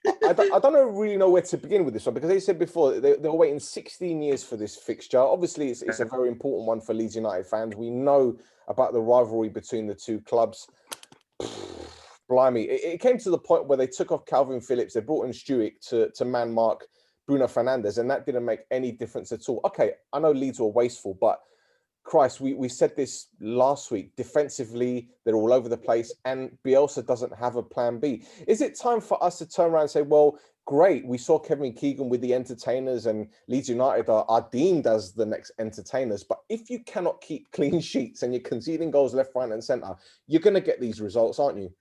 I don't really know where to begin with this one, because they said before they were waiting 16 years for this fixture. Obviously, it's a very important one for Leeds United fans. We know about the rivalry between the two clubs. Blimey, it came to the point where they took off Calvin Phillips, they brought in Stewart to man mark Bruno Fernandes, and that didn't make any difference at all. Okay, I know Leeds were wasteful, but Christ, we said this last week. Defensively, they're all over the place, and Bielsa doesn't have a plan B. Is it time for us to turn around and say, well, great, we saw Kevin Keegan with the entertainers, and Leeds United are deemed as the next entertainers, but if you cannot keep clean sheets and you're conceding goals left, right, and centre, you're going to get these results, aren't you?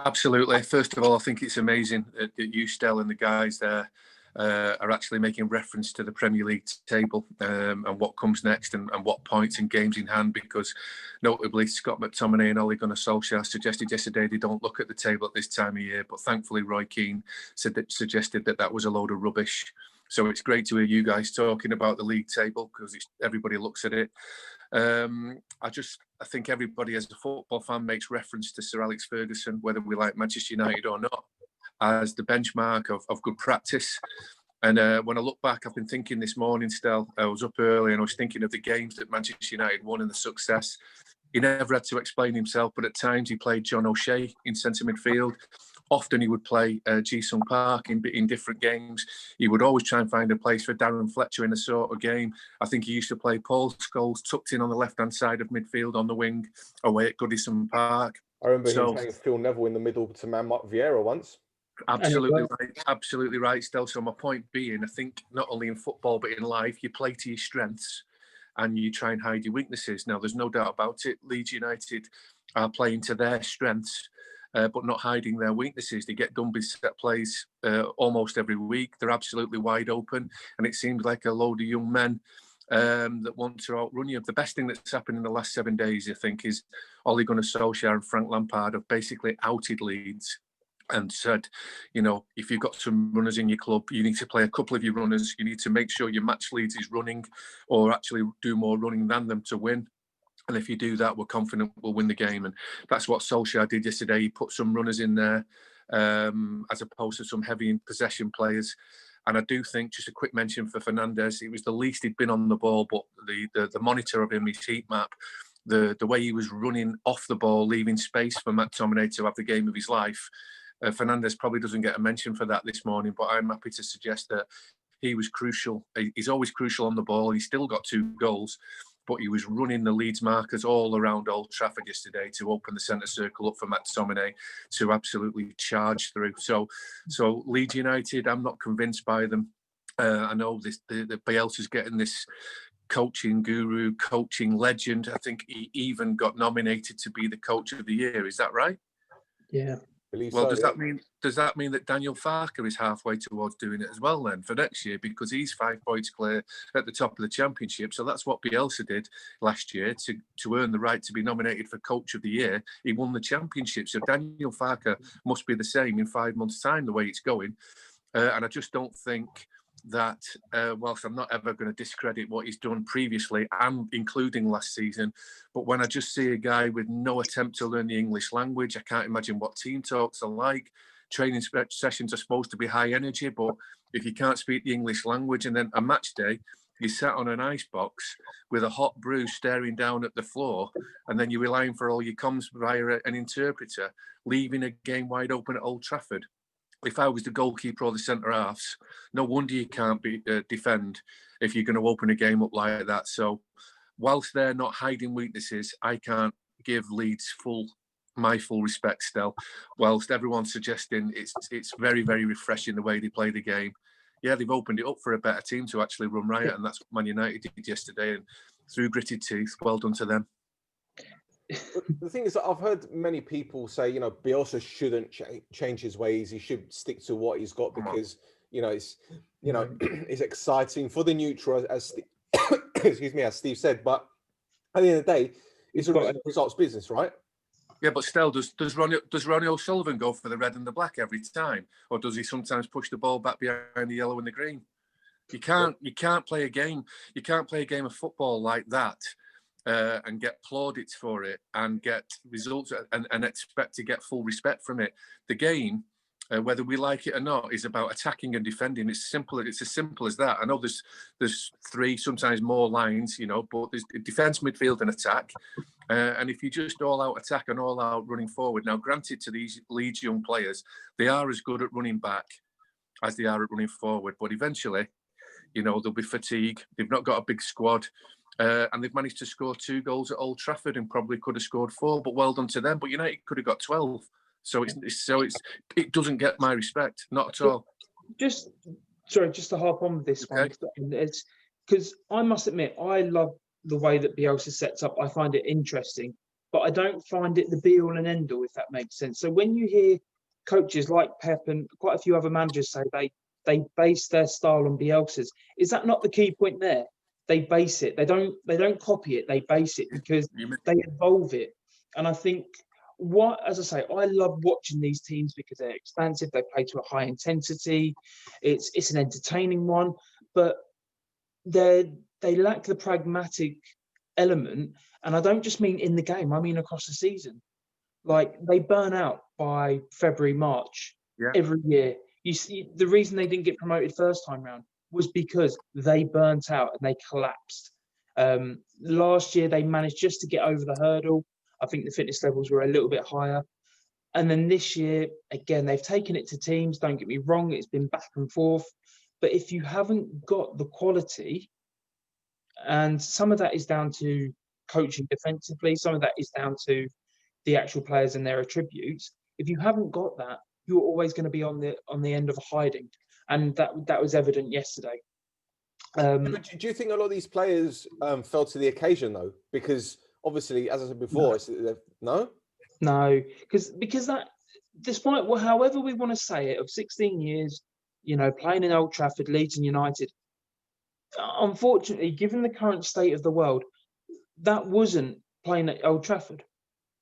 Absolutely. First of all, I think it's amazing that you, Stel, and the guys there are actually making reference to the Premier League table and what comes next and what points and games in hand, because notably Scott McTominay and Ole Gunnar Solskjaer suggested yesterday they don't look at the table at this time of year, but thankfully Roy Keane suggested that was a load of rubbish. So it's great to hear you guys talking about the league table, because everybody looks at it. I think everybody as a football fan makes reference to Sir Alex Ferguson, whether we like Manchester United or not, as the benchmark of good practice. And when I look back, I've been thinking this morning, Stel, I was up early and I was thinking of the games that Manchester United won and the success. He never had to explain himself, but at times he played John O'Shea in centre midfield. Often he would play Ji-Sung Park in different games. He would always try and find a place for Darren Fletcher in a sort of game. I think he used to play Paul Scholes tucked in on the left-hand side of midfield on the wing away at Goodison Park. I remember him playing Phil Neville in the middle to man Mark Vieira once. Absolutely right, Stel. So my point being, I think not only in football but in life, you play to your strengths and you try and hide your weaknesses. Now, there's no doubt about it. Leeds United are playing to their strengths, but not hiding their weaknesses. They get done with set plays almost every week. They're absolutely wide open, and it seems like a load of young men that want to outrun you. The best thing that's happened in the last 7 days, I think, is Ole Gunnar Solskjaer and Frank Lampard have basically outed Leeds and said, you know, if you've got some runners in your club, you need to play a couple of your runners. You need to make sure your match Leeds is running, or actually do more running than them to win. And if you do that, we're confident we'll win the game. And that's what Solskjaer did yesterday. He put some runners in there as opposed to some heavy in possession players. And I do think, just a quick mention for Fernandes, it was the least he'd been on the ball, but the monitor of him, his heat map, the way he was running off the ball, leaving space for McTominay to have the game of his life. Fernandes probably doesn't get a mention for that this morning, but I'm happy to suggest that he was crucial. He's always crucial on the ball. He still got 2 goals, but he was running the Leeds markers all around Old Trafford yesterday to open the centre circle up for McTominay to absolutely charge through. So Leeds United, I'm not convinced by them. I know the Bielsa's getting this coaching guru, coaching legend. I think he even got nominated to be the coach of the year. Is that right? Yeah. Well, does that mean that Daniel Farke is halfway towards doing it as well then for next year, because he's 5 points clear at the top of the championship? So that's what Bielsa did last year to earn the right to be nominated for coach of the year. He won the championship. So Daniel Farke must be the same in 5 months' time, the way it's going. And I just don't think that whilst I'm not ever going to discredit what he's done previously, and including last season, but when I just see a guy with no attempt to learn the English language, I can't imagine what team talks are like. Training sessions are supposed to be high energy, but if you can't speak the English language, and then a match day, you sat on an ice box with a hot brew staring down at the floor, and then you're relying for all your comms via an interpreter, leaving a game wide open at Old Trafford. If I was the goalkeeper or the centre halves, no wonder you can't defend if you're going to open a game up like that. So whilst they're not hiding weaknesses, I can't give Leeds full my full respect, Stel. Whilst everyone's suggesting it's very, very refreshing the way they play the game. Yeah, they've opened it up for a better team to actually run riot, and that's what Man United did yesterday. And through gritted teeth, well done to them. The thing is that I've heard many people say, Bielsa shouldn't change his ways. He should stick to what he's got because, it's, it's exciting for the neutral, as excuse me, as Steve said. But at the end of the day, it's a results business, right? Yeah, but Stel, does Ronnie O'Sullivan go for the red and the black every time, or does he sometimes push the ball back behind the yellow and the green? You can't play a game. You can't play a game of football like that. And get plaudits for it and get results and expect to get full respect from it. The game, whether we like it or not, is about attacking and defending. It's as simple as that. I know there's three, sometimes more lines, but there's defence, midfield and attack. And if you just all out attack and all out running forward, now granted to these Leeds young players, they are as good at running back as they are at running forward. But eventually, there'll be fatigue. They've not got a big squad. And they've managed to score 2 goals at Old Trafford and probably could have scored 4, but well done to them. But United could have got 12. So it doesn't get my respect, not at all. Just to harp on with this one, because I must admit, I love the way that Bielsa sets up. I find it interesting, but I don't find it the be all and end all, if that makes sense. So when you hear coaches like Pep and quite a few other managers say they base their style on Bielsa's, is that not the key point there? They base it. They don't copy it. They base it because they evolve it. And I think as I say, I love watching these teams because they're expansive. They play to a high intensity. It's an entertaining one, but they lack the pragmatic element. And I don't just mean in the game. I mean across the season. Like they burn out by February, March every year. You see, the reason they didn't get promoted first time round was because they burnt out and they collapsed. Last year, they managed just to get over the hurdle. I think the fitness levels were a little bit higher. And then this year, again, they've taken it to teams. Don't get me wrong, it's been back and forth. But if you haven't got the quality, and some of that is down to coaching defensively, some of that is down to the actual players and their attributes. If you haven't got that, you're always going to be on the end of hiding. And that was evident yesterday. Do you think a lot of these players fell to the occasion, though? Because obviously, as I said before, no? No, because that, despite however we want to say it, of 16 years, playing in Old Trafford, Leeds and United, unfortunately, given the current state of the world, that wasn't playing at Old Trafford.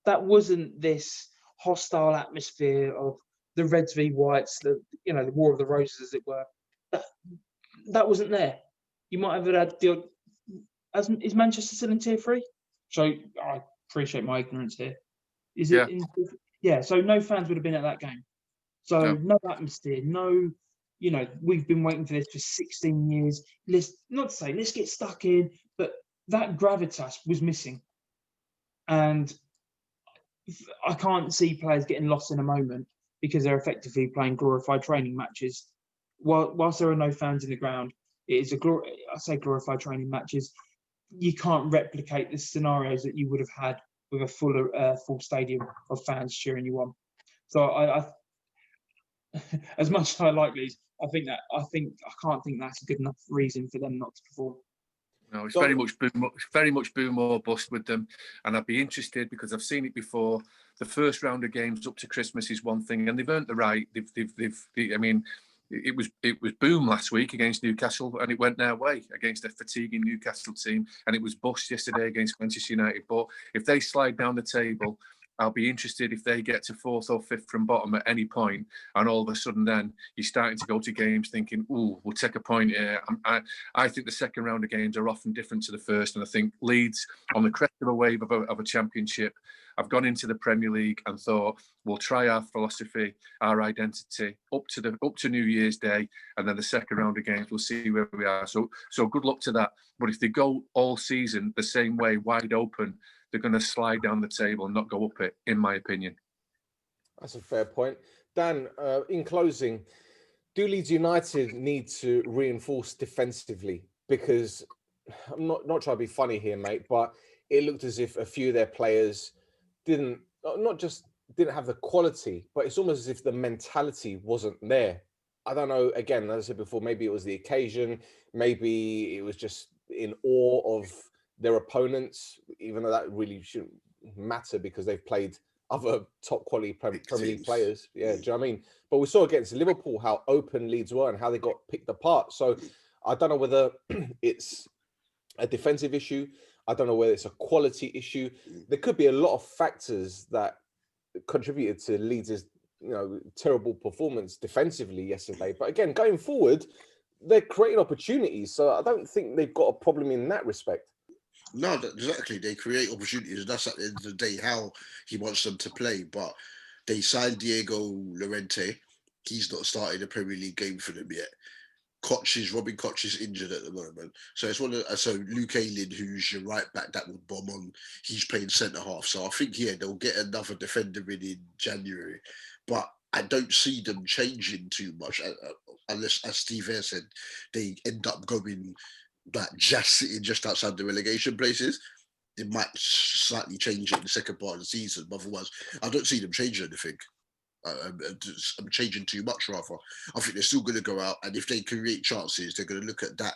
That wasn't this hostile atmosphere of the Reds v Whites, the War of the Roses, as it were. That wasn't there. You might have had is Manchester still in Tier 3? So I appreciate my ignorance here. Is it? Yeah. So no fans would have been at that game. So no atmosphere. No, we've been waiting for this for 16 years. Let's get stuck in, but that gravitas was missing, and I can't see players getting lost in a moment because they're effectively playing glorified training matches. Whilst there are no fans in the ground, it is glorified training matches. You can't replicate the scenarios that you would have had with a full stadium of fans cheering you on. So I as much as I like these, I can't think that's a good enough reason for them not to perform. No, it's very much boom or bust with them, and I'd be interested because I've seen it before. The first round of games up to Christmas is one thing, and they've earned the right. I mean, it was boom last week against Newcastle, and it went their way against a fatiguing Newcastle team, and it was bust yesterday against Manchester United. But if they slide down the table, I'll be interested if they get to 4th or 5th from bottom at any point, and all of a sudden then you're starting to go to games thinking, "Ooh, we'll take a point here." I think the second round of games are often different to the first, and I think Leeds, on the crest of a wave of a championship, I've gone into the Premier League and thought we'll try our philosophy, our identity up to New Year's Day, and then the second round of games we'll see where we are. So good luck to that. But if they go all season the same way, wide open, they're going to slide down the table and not go up it, in my opinion. That's a fair point. Dan, in closing, do Leeds United need to reinforce defensively? Because I'm not trying to be funny here, mate, but it looked as if a few of their players didn't not just didn't have the quality, but it's almost as if the mentality wasn't there. I don't know. Again, as I said before, maybe it was the occasion, maybe it was just in awe of their opponents, even though that really shouldn't matter because they've played other top quality Premier League players. Yeah, do you know what I mean? But we saw against Liverpool how open Leeds were and how they got picked apart. So I don't know whether it's a defensive issue. I don't know whether it's a quality issue. There could be a lot of factors that contributed to Leeds' terrible performance defensively yesterday. But again, going forward, they're creating opportunities. So I don't think they've got a problem in that respect. No, exactly. They create opportunities, and that's at the end of the day how he wants them to play. But they signed Diego Llorente. He's not started a Premier League game for them yet. Robin Koch is injured at the moment. So it's so Luke Ayling, who's your right back that would bomb on, he's playing centre half. So I think, they'll get another defender in January. But I don't see them changing too much unless, as Steve Eyre said, they end up going just sitting just outside the relegation places. It might slightly change it in the second part of the season. But otherwise, I don't see them changing anything. I'm changing too much, rather. I think they're still going to go out, and if they create chances, they're going to look at that,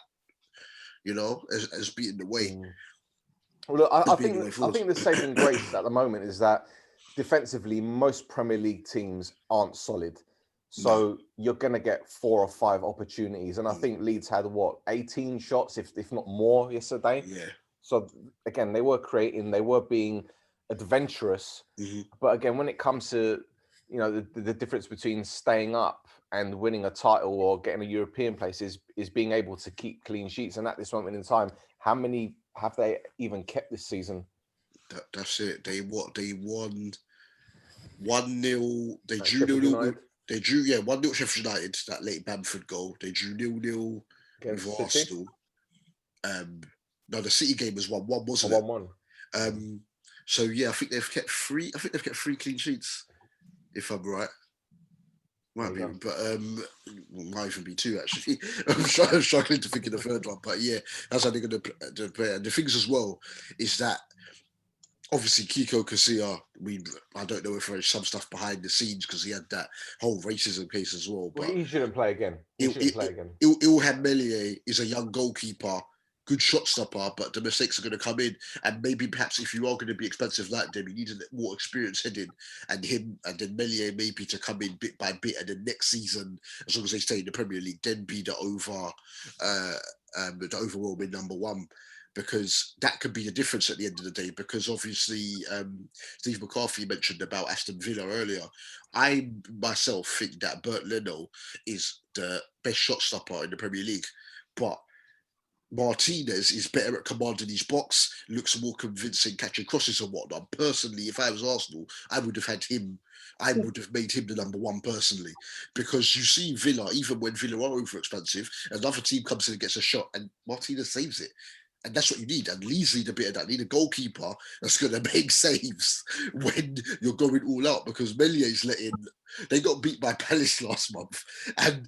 as being the way. Well, look, I think the saving grace at the moment is that defensively, most Premier League teams aren't solid. So you're going to get 4 or 5 opportunities. And I think Leeds had, 18 shots, if not more, yesterday. Yeah. So, again, they were creating, they were being adventurous. But again, when it comes to, the difference between staying up and winning a title or getting a European place is being able to keep clean sheets. And at this moment in time, how many have they even kept this season? That's it. They won 1-0. They drew 0-0. They drew 1-0 Sheffield United, that late Bamford goal. They drew 0-0 with Arsenal. No, the City game was 1-1, wasn't it? 1-1. So I think they've kept 3. I think they've kept 3 clean sheets, if I'm right. Might be, but might even be 2 actually. I'm struggling to think of the third one, but that's how they're going to play. And the things as well is that obviously Kiko Casilla, I don't know if there's some stuff behind the scenes because he had that whole racism case as well. But he shouldn't play again. Ilhan Melier is a young goalkeeper, good shot stopper, but the mistakes are going to come in. And maybe perhaps if you are going to be expensive like them, you need a more experienced heading, and then Melier maybe to come in bit by bit, and then next season, as long as they stay in the Premier League, then be the overwhelming number 1. Because that could be the difference at the end of the day. Because obviously, Steve McCarthy mentioned about Aston Villa earlier. I myself think that Bert Leno is the best shot stopper in the Premier League, but Martinez is better at commanding his box, looks more convincing catching crosses and whatnot. Personally, if I was Arsenal, I would have had him. I would have made him the number 1 personally, because you see Villa, even when Villa are over expensive, another team comes in and gets a shot, and Martinez saves it. And that's what you need. And Leeds need a bit of that. Need a goalkeeper that's going to make saves when you're going all out, because Melier's they got beat by Palace last month. And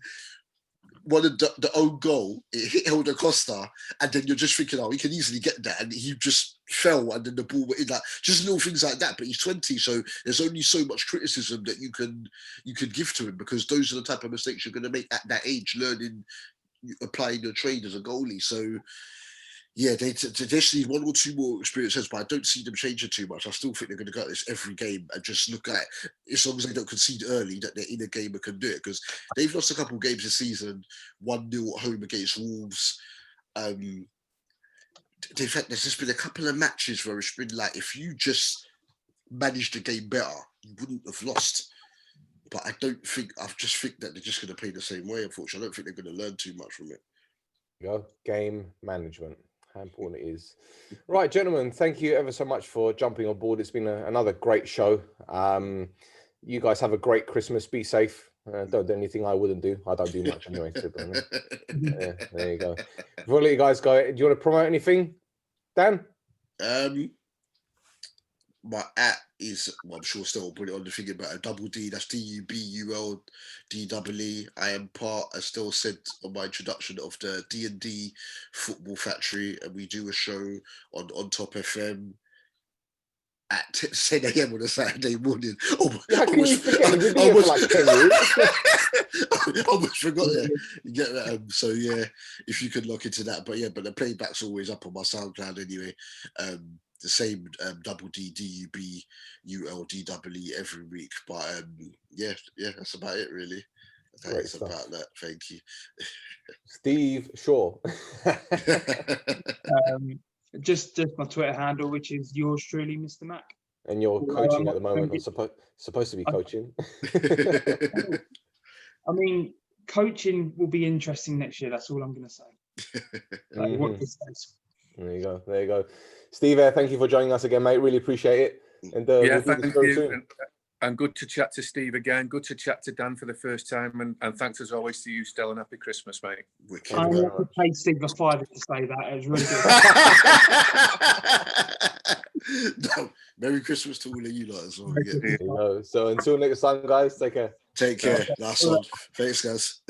one of the own goal, it hit Helder Costa, and then you're just thinking, he can easily get that. And he just fell, and then the ball went in. Just little things like that. But he's 20, so there's only so much criticism that you can give to him, because those are the type of mistakes you're going to make at that age, applying your trade as a goalie. So, they just need 1 or 2 more experiences, but I don't see them changing too much. I still think they're going to go at this every game and just look at it, as long as they don't concede early, that they're in a game and can do it, because they've lost a couple of games this season, 1-0 at home against Wolves. There's just been a couple of matches where it's been like, if you just managed the game better, you wouldn't have lost. But I just think that they're just going to play the same way, unfortunately. I don't think they're going to learn too much from it. Game management. How important it is. Right, gentlemen, thank you ever so much for jumping on board. It's been another great show. You guys have a great Christmas. Be safe. Don't do anything I wouldn't do. I don't do much anyway, to be honest. There you go. Before I let you guys go, do you want to promote anything, Dan? My @ is, I'm sure Stel will put it on the thing, about a Dubul Dee. That's DUBULDEE. I am part, as Stel said on my introduction, of the D&D Football Factory, and we do a show on Top FM at 10 a.m. on a Saturday morning. How can you forget? You've been here for like 10 years. I almost forgot that. You get that? So yeah, if you could look into that. But yeah, but the playback's always up on my SoundCloud anyway. The same double D DUBULDEE every week. But yeah, that's about it really. That's about that. Thank you. Steve Shaw. Just my Twitter handle, which is yours truly, Mr. Mac. And you're coaching at the moment, or supposed to be coaching. I mean, coaching will be interesting next year. That's all I'm going to say. What this says. There you go. Steve, thank you for joining us again, mate. Really appreciate it. And we'll do this very soon. And good to chat to Steve again. Good to chat to Dan for the first time. And thanks as always to you, Stel, and happy Christmas, mate. I'm going to pay Steve a $5 to say that. It was really good. No, Merry Christmas to all of you lot as well. So until next time, guys, take care. Take care. Last one. Thanks, guys.